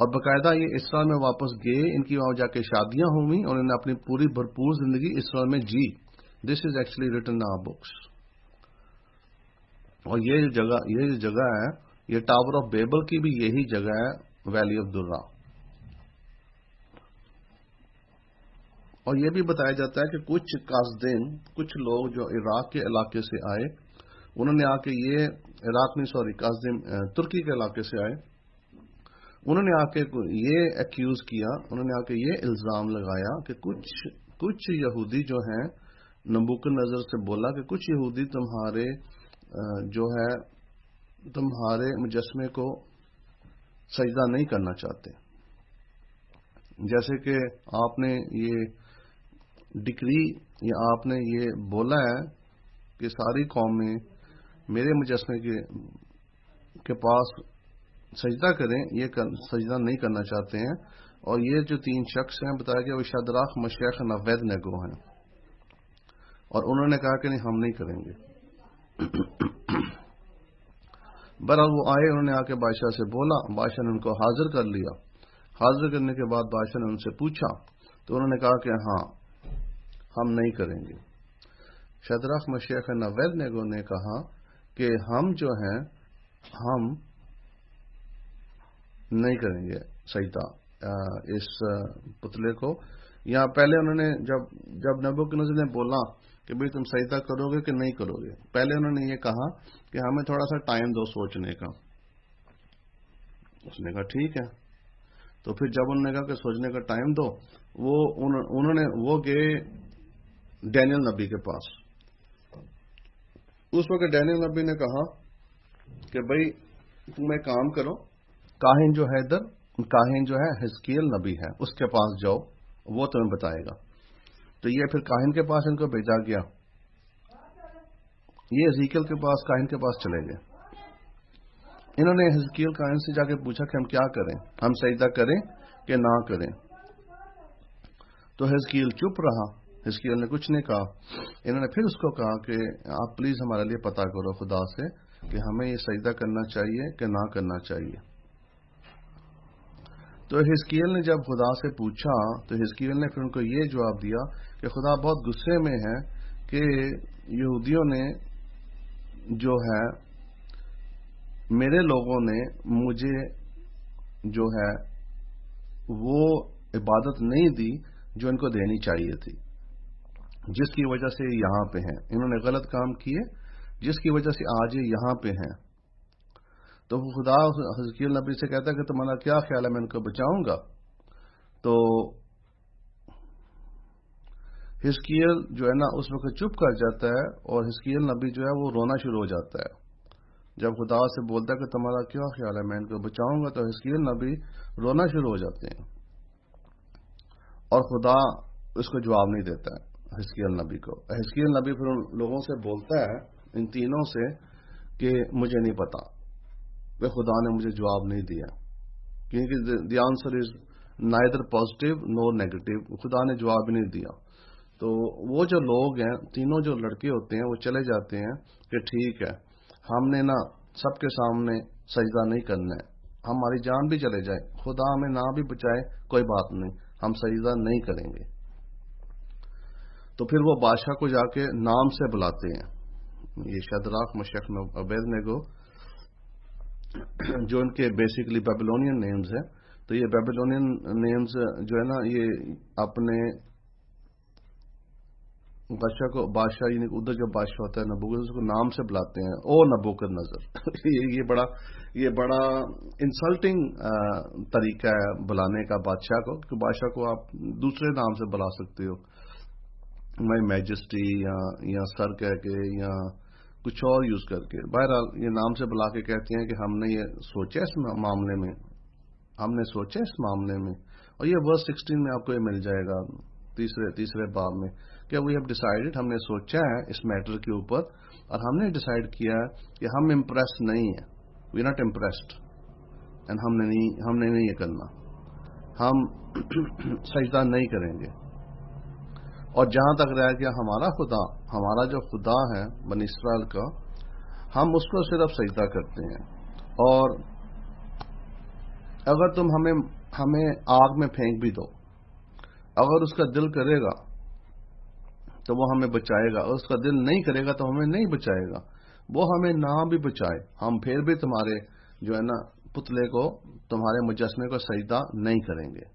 S1: اور باقاعدہ یہ اسرائیل میں واپس گئے، ان کی وہاں جا کے شادیاں ہوئی اور انہوں نے اپنی پوری بھرپور زندگی اسرائیل میں جی. This is actually written in our books. اور یہ جو جگہ ہے، یہ ٹاور آف بیبل کی بھی یہی جگہ ہے، ویلی آف درہ. اور یہ بھی بتایا جاتا ہے کہ کچھ قاصدین، کچھ لوگ جو عراق کے علاقے سے آئے، انہوں نے آ کے قاصدین ترکی کے علاقے سے آئے، انہوں نے آ کے یہ ایکیوز کیا، انہوں نے آ کے یہ الزام لگایا کہ کچھ یہودی جو ہیں، نبوکدنضر سے بولا کہ کچھ یہودی تمہارے مجسمے کو سجدہ نہیں کرنا چاہتے. جیسے کہ آپ نے یہ ڈکری یا آپ نے یہ بولا ہے کہ ساری قومیں میرے مجسمے کے پاس سجدہ کریں، یہ سجدہ نہیں کرنا چاہتے ہیں. اور یہ جو 3 شخص ہیں بتایا گیا وہ شدراخ، مشیخ، ابیدنیگو ہیں، اور انہوں نے کہا کہ نہیں، ہم نہیں کریں گے. بہرحال وہ آئے، انہوں نے آ کے بادشاہ سے بولا، بادشاہ نے ان کو حاضر کر لیا. حاضر کرنے کے بعد بادشاہ نے ان سے پوچھا تو انہوں نے کہا کہ ہاں ہم نہیں کریں گے. شدرخ، مشیخ، ابیدنیگو نے کہا کہ ہم جو ہیں ہم نہیں کریں گے سجدہ اس پتلے کو. یا پہلے انہوں نے جب نبوکدنضر نے بولا کہ بھئی تم سجدہ کرو گے کہ نہیں کرو گے، پہلے انہوں نے یہ کہا کہ ہمیں تھوڑا سا ٹائم دو سوچنے کا. اس نے کہا ٹھیک ہے. تو پھر جب انہوں نے کہا کہ سوچنے کا ٹائم دو، وہ گئے ڈینیل نبی کے پاس. اس وقت ڈینیل نبی نے کہا کہ بھئی تم ایک کام کرو، کاہن جو ہے کاہن جو ہے حزقیل نبی ہے، اس کے پاس جاؤ، وہ تمہیں بتائے گا. تو یہ پھر کاہن کے پاس ان کو بھیجا گیا. یہ حزقیل کے پاس، کاہن کے پاس چلے گئے. انہوں نے حزقیل کاہن سے جا کے پوچھا کہ ہم کیا کریں، ہم سجدہ کریں کہ نہ کریں. تو حزقیل چپ رہا، حزقیل نے کچھ نہیں کہا. انہوں نے پھر اس کو کہا کہ آپ پلیز ہمارے لیے پتہ کرو خدا سے کہ ہمیں یہ سجدہ کرنا چاہیے کہ نہ کرنا چاہیے. تو حزقیل نے جب خدا سے پوچھا تو حزقیل نے پھر ان کو یہ جواب دیا کہ خدا بہت غصے میں ہے کہ یہودیوں نے جو ہے، میرے لوگوں نے مجھے جو ہے وہ عبادت نہیں دی جو ان کو دینی چاہیے تھی، جس کی وجہ سے یہاں پہ ہیں. انہوں نے غلط کام کیے جس کی وجہ سے آج یہ یہاں پہ ہیں. تو خدا حزقیل نبی سے کہتا ہے کہ تمہارا کیا خیال ہے میں ان کو بچاؤں گا؟ تو حزقیل جو ہے نا اس وقت چپ کر جاتا ہے، اور حزقیل نبی جو ہے وہ رونا شروع ہو جاتا ہے. جب خدا سے بولتا ہے کہ تمہارا کیا خیال ہے میں ان کو بچاؤں گا، تو حزقیل نبی رونا شروع ہو جاتے ہیں، اور خدا اس کو جواب نہیں دیتا ہے حزقیل نبی کو. حزقیل نبی پھر ان لوگوں سے بولتا ہے، ان تینوں سے، کہ مجھے نہیں پتا، کہ خدا نے مجھے جواب نہیں دیا، کیونکہ the answer is neither positive Noor negative, خدا نے جواب ہی نہیں دیا. تو وہ جو لوگ ہیں، تینوں جو لڑکے ہوتے ہیں، وہ چلے جاتے ہیں کہ ٹھیک ہے، ہم نے نا سب کے سامنے سجدہ نہیں کرنا ہے، ہماری جان بھی چلے جائے، خدا ہمیں نہ بھی بچائے، کوئی بات نہیں، ہم سجدہ نہیں کریں گے. تو پھر وہ بادشاہ کو جا کے نام سے بلاتے ہیں. یہ شدراخ، مشیخ، ابیدنیگو جو ان کے بیسیکلی بیبلونین نیمز ہیں. تو یہ بیبلونین نیمز جو ہے نا، یہ اپنے بادشاہ یعنی ادھر جو بادشاہ ہوتا ہے نبوکدنضر کو نام سے بلاتے ہیں، او نبوکدنضر. یہ بڑا انسلٹنگ طریقہ ہے بلانے کا بادشاہ کو، کہ بادشاہ کو آپ دوسرے نام سے بلا سکتے ہو، مائی میجسٹی یا سر کہہ کے یا کچھ اور یوز کر کے. بہرحال یہ نام سے بلا کے کہتے ہیں کہ ہم نے یہ سوچا اس معاملے میں، ہم نے سوچا اس معاملے میں. اور یہ ورس 16 میں آپ کو یہ مل جائے گا، تیسرے باب میں، کہ وی ہیو ڈیسائیڈڈ، ہم نے سوچا ہے اس میٹر کے اوپر، اور ہم نے ڈیسائیڈ کیا ہے کہ ہم امپریس نہیں ہیں، وی ناٹ امپریسڈ، اینڈ ہم نے نہیں یہ کرنا، ہم سجدہ نہیں کریں گے. اور جہاں تک رہ گیا ہمارا جو خدا ہے بنی اسرائیل کا، ہم اس کو صرف سجدہ کرتے ہیں. اور اگر تم ہمیں آگ میں پھینک بھی دو، اگر اس کا دل کرے گا تو وہ ہمیں بچائے گا، اور اس کا دل نہیں کرے گا تو ہمیں نہیں بچائے گا۔ وہ ہمیں نہ بھی بچائے، ہم پھر بھی تمہارے جو ہے نا پتلے کو، تمہارے مجسمے کو سجدہ نہیں کریں گے۔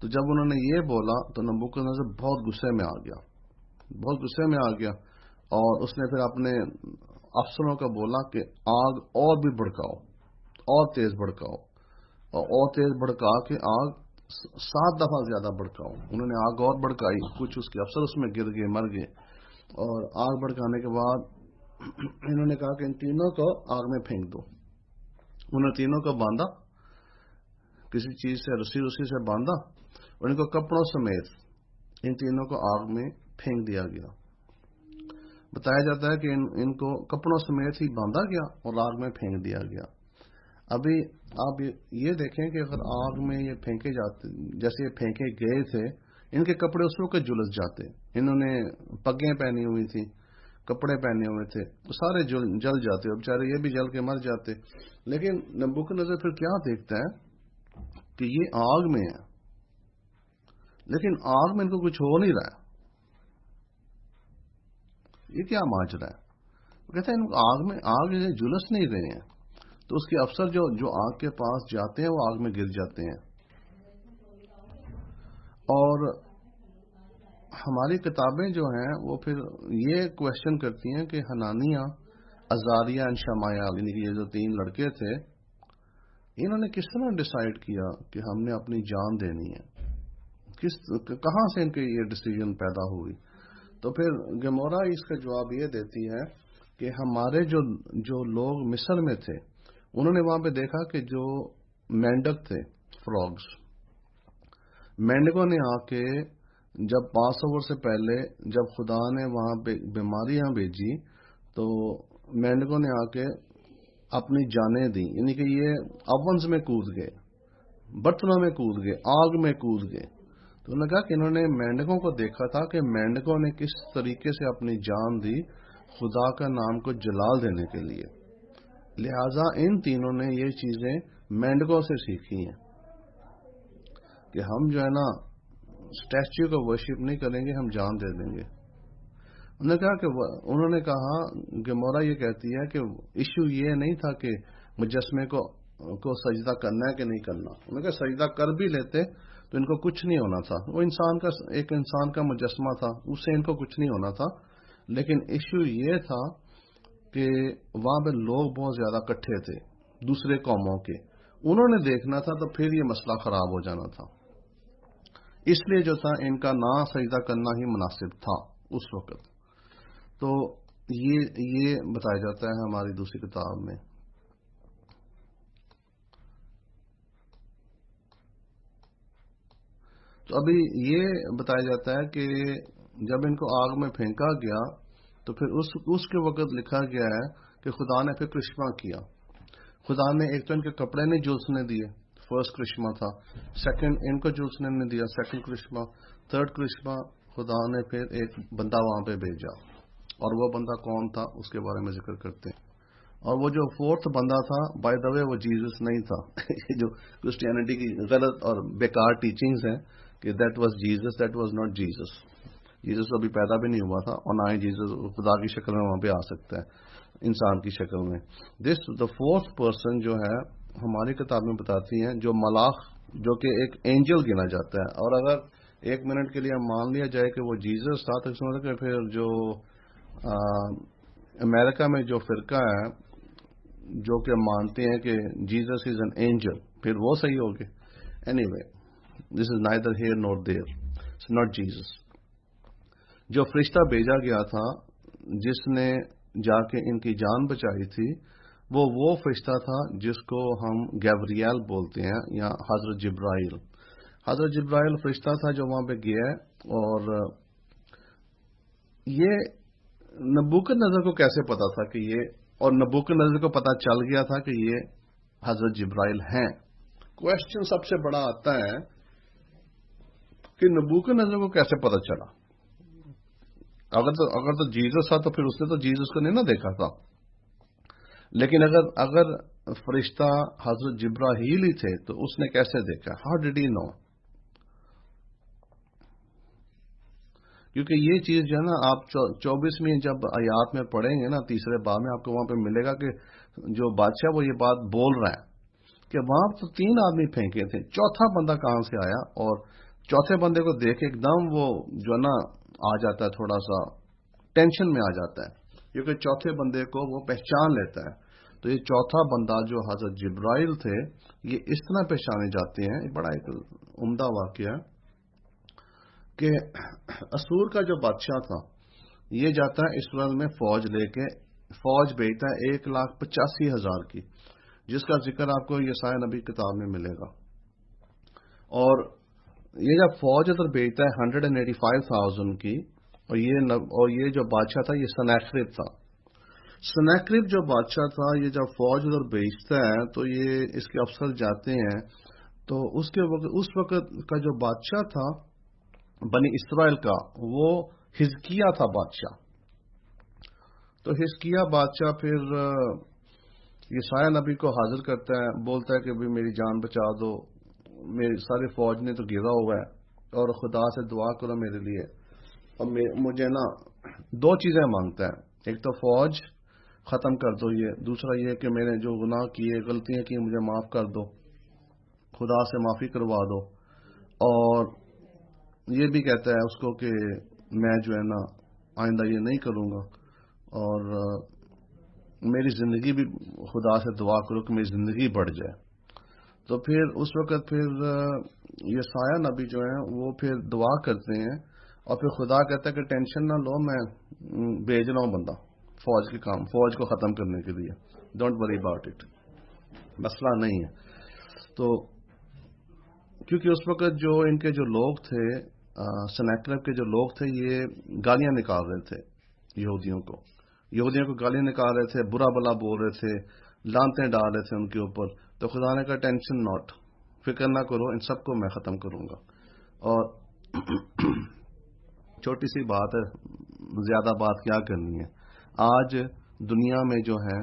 S1: تو جب انہوں نے یہ بولا تو نبوکدنیزر بہت غصے میں آ گیا، بہت غصے میں آ گیا، اور اس نے پھر اپنے افسروں کو بولا کہ آگ اور بھی بھڑکاؤ، اور تیز بھڑکاؤ، اور تیز بھڑکا کے آگ 7 دفعہ زیادہ بھڑکاؤ۔ انہوں نے آگ اور بھڑکائی، کچھ اس کے افسر اس میں گر گئے، مر گئے، اور آگ بھڑکانے کے بعد انہوں نے کہا کہ ان تینوں کو آگ میں پھینک دو۔ انہوں نے تینوں کو باندھا، کسی چیز سے رسی سے باندھا، اور ان کو کپڑوں سمیت ان تینوں کو آگ میں پھینک دیا گیا۔ بتایا جاتا ہے کہ ان کو کپڑوں سمیت ہی باندھا گیا اور آگ میں پھینک دیا گیا۔ ابھی آپ یہ دیکھیں کہ اگر آگ میں یہ پھینکے جاتے، جیسے یہ پھینکے گئے تھے، ان کے کپڑے اس وقت جلس جاتے، انہوں نے پگیں پہنی ہوئی تھی، کپڑے پہنے ہوئے تھے، وہ سارے جل جاتے، اور بیچارے یہ بھی جل کے مر جاتے۔ لیکن نبوکدنیزر پھر کیا دیکھتا ہے کہ یہ آگ میں ہے، لیکن آگ میں ان کو کچھ ہو نہیں رہا ہے، یہ کیا ماجرا ہے؟ وہ کہتا ہے ان کو آگ جلس نہیں رہے ہیں۔ تو اس کے افسر جو آگ کے پاس جاتے ہیں وہ آگ میں گر جاتے ہیں۔ اور ہماری کتابیں جو ہیں وہ پھر یہ کوشچن کرتی ہیں کہ حنانیہ، عزاریہ اور شمعیال، یعنی کہ یہ جو 3 لڑکے تھے، انہوں نے کس طرح ڈیسائیڈ کیا کہ ہم نے اپنی جان دینی ہے؟ کہاں سے ان کے یہ ڈیسیژن پیدا ہوئی؟ تو پھر گمورا اس کا جواب یہ دیتی ہے کہ ہمارے جو لوگ مصر میں تھے، انہوں نے وہاں پہ دیکھا کہ جو مینڈک تھے، فراگز، مینڈکوں نے آ کے جب 500 برس سے پہلے جب خدا نے وہاں پہ بیماریاں بھیجی تو مینڈکوں نے آ کے اپنی جانیں دی، یعنی کہ یہ اوونز میں کود گئے، برتنوں میں کود گئے، آگ میں کود گئے۔ تو انہوں نے کہا کہ انہوں نے مینڈکوں کو دیکھا تھا کہ مینڈکوں نے کس طریقے سے اپنی جان دی خدا کا نام کو جلال دینے کے لیے، لہذا ان تینوں نے یہ چیزیں مینڈکوں سے سیکھی ہیں کہ ہم جو ہے نا اسٹیچو کو ورشپ نہیں کریں گے، ہم جان دے دیں گے۔ انہوں نے کہا گمورا یہ کہتی ہے کہ ایشو یہ نہیں تھا کہ مجسمے کو سجدہ کرنا ہے کہ نہیں کرنا، انہوں نے کہا سجدہ کر بھی لیتے تو ان کو کچھ نہیں ہونا تھا، وہ ایک انسان کا مجسمہ تھا، اس سے ان کو کچھ نہیں ہونا تھا۔ لیکن ایشو یہ تھا کہ وہاں پہ لوگ بہت زیادہ اکٹھے تھے دوسرے قوموں کے، انہوں نے دیکھنا تھا تو پھر یہ مسئلہ خراب ہو جانا تھا، اس لیے جو تھا ان کا نہ سجدہ کرنا ہی مناسب تھا اس وقت۔ تو یہ بتایا جاتا ہے ہماری دوسری کتاب میں۔ تو ابھی یہ بتایا جاتا ہے کہ جب ان کو آگ میں پھینکا گیا تو پھر اس کے وقت لکھا گیا ہے کہ خدا نے پھر کرشمہ کیا۔ خدا نے ایک تو ان کے کپڑے نہیں جھلسنے دیے، فرسٹ کرشمہ تھا، سیکنڈ ان کو جھلسنے نہیں دیا، سیکنڈ کرشمہ، تھرڈ کرشمہ خدا نے پھر ایک بندہ وہاں پہ بھیجا، اور وہ بندہ کون تھا اس کے بارے میں ذکر کرتے ہیں۔ اور وہ جو 4تھ بندہ تھا، بائی دا وے وہ جیزس نہیں تھا۔ یہ جو کرسچینٹی کی غلط اور بیکار ٹیچنگز ہیں کہ that was Jesus, that was not Jesus. Jesus ابھی پیدا بھی نہیں ہوا تھا، اور نہ ہی جیزس خدا کی شکل میں وہاں پہ آ سکتا ہے انسان کی شکل میں۔ دا 4th پرسن جو ہے ہماری کتابیں بتاتی ہیں جو ملاخ، جو کہ ایک اینجل گنا جاتا ہے، اور اگر 1 منٹ کے لیے مان لیا جائے کہ وہ جیزس تھا تو اس مطلب کہ پھر جو امریکہ میں جو فرقہ ہے جو کہ مانتے ہیں کہ جیزس از این اینجل، پھر وہ صحیح ہوگے۔ Anyway this is neither here nor there, it's not Jesus. جو فرشتہ بھیجا گیا تھا جس نے جا کے ان کی جان بچائی تھی، وہ فرشتہ تھا جس کو ہم گیبریل بولتے ہیں یا حضرت جبرائیل۔ حضرت جبرائیل فرشتہ تھا جو وہاں پہ گیا ہے، اور یہ نبوکدنیزر کو کیسے پتا تھا کہ یہ، اور نبوکدنیزر کو پتا چل گیا تھا کہ یہ حضرت جبرائیل ہیں؟ کوشچن سب سے بڑا آتا ہے کہ نبوکدنیزر کو کیسے پتا چلا؟ اگر تو جیزس تھا تو پھر اس نے تو جیزس کو نہیں نہ دیکھا تھا، لیکن اگر فرشتہ حضرت جبرائیل ہی تھے تو اس نے کیسے دیکھا؟ ہاؤ ڈیڈ ہی نو؟ کیونکہ یہ چیز جو ہے نا آپ 24ویں جب آیات میں پڑھیں گے نا تیسرے باب میں، آپ کو وہاں پہ ملے گا کہ جو بادشاہ وہ یہ بات بول رہا ہے کہ وہاں تو 3 آدمی پھینکے تھے، چوتھا بندہ کہاں سے آیا؟ اور چوتھے بندے کو دیکھ ایک دم وہ جو ہے نا آ جاتا ہے، تھوڑا سا ٹینشن میں آ جاتا ہے، کیونکہ چوتھے بندے کو وہ پہچان لیتا ہے۔ تو یہ چوتھا بندہ جو حضرت جبرائیل تھے، یہ اس طرح پہچانے جاتے ہیں، بڑا ایک عمدہ واقعہ ہے کہ اسور کا جو بادشاہ تھا یہ جاتا ہے اسرائیل میں فوج لے کے، فوج بھیجتا ہے 1,85,000 کی، جس کا ذکر آپ کو یسایا نبی کتاب میں ملے گا۔ اور یہ جب فوج ادھر بھیجتا ہے 185,000 کی، اور یہ جو بادشاہ تھا یہ سنیکرب تھا۔ سنیکرب جو بادشاہ تھا، یہ جب فوج ادھر بھیجتا ہے تو یہ اس کے افسر جاتے ہیں، تو اس وقت کا جو بادشاہ تھا بنی اسرائیل کا، وہ حزقیہ تھا بادشاہ۔ تو حزقیہ بادشاہ پھر یسایا نبی کو حاضر کرتا ہے، بولتا ہے کہ بھی میری جان بچا دو، میری سارے فوج نے تو گھیرا ہوا ہے، اور خدا سے دعا کرو میرے لیے۔ اور مجھے نا 2 چیزیں مانگتا ہے، ایک تو فوج ختم کر دو، یہ دوسرا یہ کہ میں نے جو گناہ کیے، غلطیاں کی، مجھے معاف کر دو، خدا سے معافی کروا دو۔ اور یہ بھی کہتا ہے اس کو کہ میں جو ہے نا آئندہ یہ نہیں کروں گا، اور میری زندگی بھی خدا سے دعا کرو کہ میری زندگی بڑھ جائے۔ تو پھر اس وقت پھر یسایا نبی جو ہیں وہ پھر دعا کرتے ہیں، اور پھر خدا کہتا ہے کہ ٹینشن نہ لو، میں بھیج رہا ہوں بندہ فوج کے کام، فوج کو ختم کرنے کے لیے، ڈونٹ وری اباؤٹ اٹ، مسئلہ نہیں ہے۔ تو کیونکہ اس وقت جو ان کے جو لوگ تھے، سنیکرب کے جو لوگ تھے، یہ گالیاں نکال رہے تھے یہودیوں کو گالیاں نکال رہے تھے، برا بلا بول رہے تھے، لانتیں ڈال رہے تھے ان کے اوپر۔ تو خدا نے کہا ٹینشن ناٹ، فکر نہ کرو، ان سب کو میں ختم کروں گا۔ اور چھوٹی سی بات ہے، زیادہ بات کیا کرنی ہے۔ آج دنیا میں جو ہے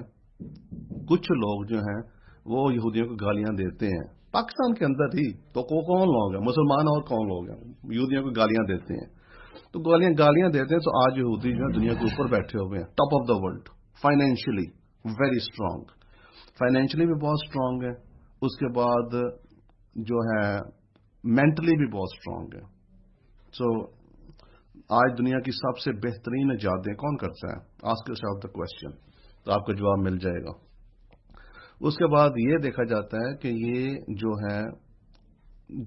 S1: کچھ لوگ جو ہیں وہ یہودیوں کو گالیاں دیتے ہیں، پاکستان کے اندر ہی تو کون لوگ ہیں مسلمان، اور کون لوگ ہیں یہودیوں کو گالیاں دیتے ہیں؟ تو گالیاں دیتے ہیں، تو آج یہودی جو ہے دنیا کے اوپر بیٹھے ہوئے ہیں، top of the world, financially very strong, financially بھی بہت اسٹرانگ ہے، اس کے بعد جو ہے مینٹلی بھی بہت اسٹرانگ ہے۔ سو آج دنیا کی سب سے بہترین ایجادیں کون کرتا ہے؟ آسک یورسیلف دا کوسچن، تو آپ کو جواب مل جائے گا۔ اس کے بعد یہ دیکھا جاتا ہے کہ یہ جو ہے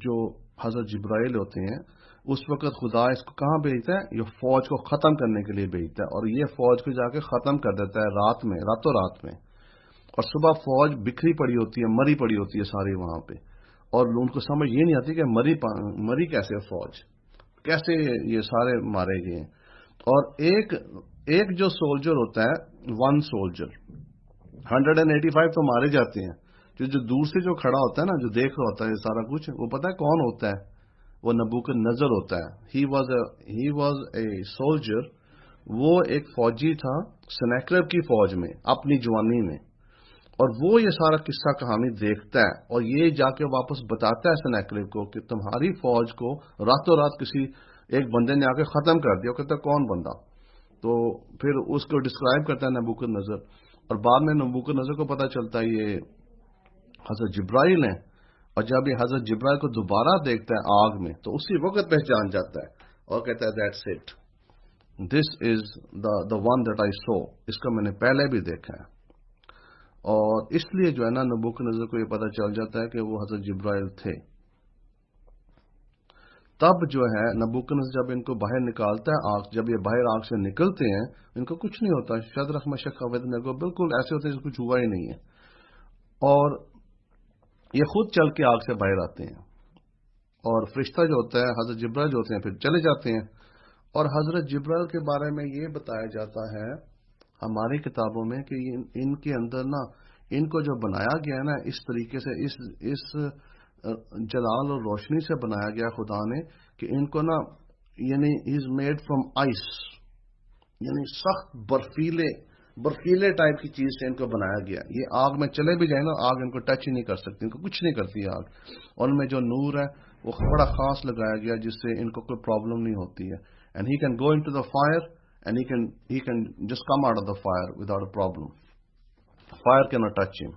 S1: جو حضرت جبرائیل ہوتے ہیں، اس وقت خدا اس کو کہاں بھیجتا ہے؟ یہ فوج کو ختم کرنے کے لیے بھیجتا ہے، اور یہ فوج کو جا کے ختم کر دیتا ہے راتوں رات میں، اور صبح فوج بکھری پڑی ہوتی ہے، مری پڑی ہوتی ہے ساری وہاں پہ، اور ان کو سمجھ یہ نہیں آتی کہ مری کیسے فوج، کیسے یہ سارے مارے گئے ہیں۔ اور ایک جو سولجر ہوتا ہے، 1 سولجر، 185 تو مارے جاتے ہیں۔ جو دور سے جو کھڑا ہوتا ہے نا، جو دیکھ رہا ہوتا ہے یہ سارا کچھ، وہ پتہ ہے کون ہوتا ہے؟ وہ نبوکدنضر ہوتا ہے۔ ہی واز اے سولجر، وہ ایک فوجی تھا سنیکرب کی فوج میں اپنی جوانی میں، اور وہ یہ سارا قصہ کہانی دیکھتا ہے، اور یہ جا کے واپس بتاتا ہے سنیکرب کو کہ تمہاری فوج کو راتوں رات کسی ایک بندے نے آ کے ختم کر دیا۔ کہتا ہے کون بندہ؟ تو پھر اس کو ڈسکرائب کرتا ہے نبوکدنضر، اور بعد میں نبوکدنضر کو پتہ چلتا ہے یہ حضرت جبرائیل ہیں، اور جب یہ حضرت جبرائیل کو دوبارہ دیکھتا ہے آگ میں، تو اسی وقت پہچان جاتا ہے اور کہتا ہے that's it, this is the one that I saw, اس کو میں نے پہلے بھی دیکھا ہے۔ اور اس لیے جو ہے نا نبوکدنضر کو یہ پتہ چل جاتا ہے کہ وہ حضرت جبرائیل تھے۔ تب جو ہے نبوکدنضر جب ان کو باہر نکالتا ہے آگ، جب یہ باہر آگ سے نکلتے ہیں، ان کو کچھ نہیں ہوتا، شدرخ مشک ابیدنگو بالکل ایسے ہوتے ہیں جیسے کچھ ہوا ہی نہیں ہے، اور یہ خود چل کے آگ سے باہر آتے ہیں، اور فرشتہ جو ہوتا ہے حضرت جبرائیل جو ہوتے ہیں پھر چلے جاتے ہیں۔ اور حضرت جبرائیل کے بارے میں یہ بتایا جاتا ہے ہماری کتابوں میں کہ ان کے اندر نا، ان کو جو بنایا گیا ہے نا اس طریقے سے، اس جلال اور روشنی سے بنایا گیا خدا نے کہ ان کو نا، یعنی از میڈ فرام آئس، یعنی سخت برفیلے ٹائپ کی چیز سے ان کو بنایا گیا. یہ آگ میں چلے بھی جائیں نا, آگ ان کو ٹچ ہی نہیں کر سکتی, ان کو کچھ نہیں کرتی آگ. ان میں جو نور ہے وہ بڑا خاص لگایا گیا جس سے ان کو کوئی پرابلم نہیں ہوتی ہے. And he can go into the fire and he can just come out of the fire without a problem. Fire can not touch him.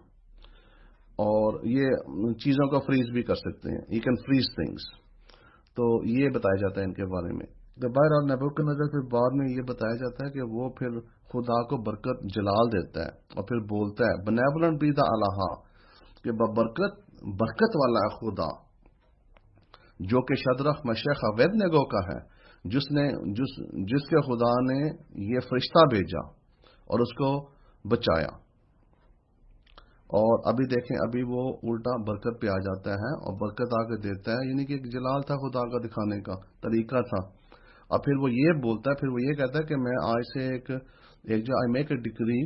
S1: اور یہ چیزوں کو فریز بھی کر سکتے ہیں. He can freeze things. تو یہ بتایا جاتا ہے ان کے بارے میں. بہرحال نبوکدنضر پھر بعد میں یہ بتایا جاتا ہے کہ وہ پھر خدا کو برکت جلال دیتا ہے اور پھر بولتا ہے بنیولنٹ بی دا الہ, کہ برکت والا ہے خدا, جو کہ شدرخ مشیخ ابید نگو کا ہے, جس کے خدا نے یہ فرشتہ بھیجا اور اس کو بچایا. اور ابھی دیکھیں, ابھی وہ الٹا برکت پہ آ جاتا ہے اور برکت آ کے دیتا ہے, یعنی کہ ایک جلال تھا خدا کا دکھانے کا طریقہ تھا. اور پھر وہ یہ بولتا ہے, پھر وہ یہ کہتا ہے کہ میں آج سے ایک جو آئی میک اے ڈکری,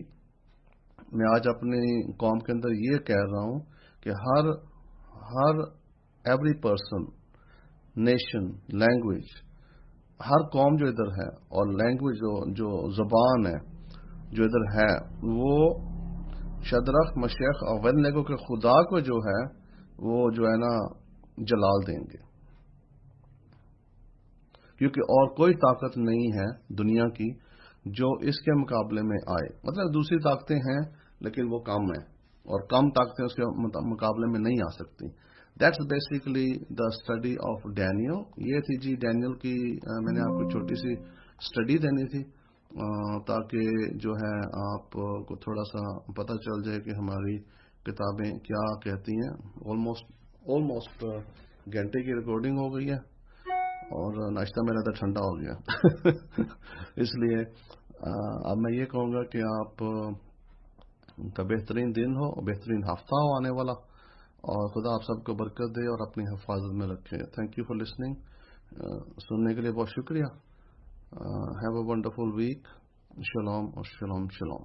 S1: میں آج اپنی قوم کے اندر یہ کہہ رہا ہوں کہ ہر ایوری پرسن, نیشن, لینگویج, ہر قوم جو ادھر ہے اور لینگویج جو زبان ہے جو ادھر ہے, وہ شدرخ مشیخ ابیدنگو کے خدا کو جو ہے وہ جو ہے نا جلال دیں گے, کیونکہ اور کوئی طاقت نہیں ہے دنیا کی جو اس کے مقابلے میں آئے. مطلب دوسری طاقتیں ہیں لیکن وہ کم ہیں, اور کم طاقتیں اس کے مقابلے میں نہیں آ سکتی. That's basically the study of Daniel. یہ تھی جی ڈینیل کی, میں نے آپ کو چھوٹی سی اسٹڈی دینی تھی تاکہ جو ہے آپ کو تھوڑا سا پتہ چل جائے کہ ہماری کتابیں کیا کہتی ہیں. آلموسٹ گھنٹے کی ریکارڈنگ ہو گئی ہے اور ناشتہ میرا تو ٹھنڈا ہو گیا. اس لیے اب میں یہ کہوں گا کہ آپ کا بہترین دن ہو, بہترین ہفتہ ہو آنے والا, اور خدا آپ سب کو برکت دے اور اپنی حفاظت میں رکھے. Thank you for listening. سننے کے لیے بہت شکریہ. Have a wonderful week. شلوم اور شلوم شلوم.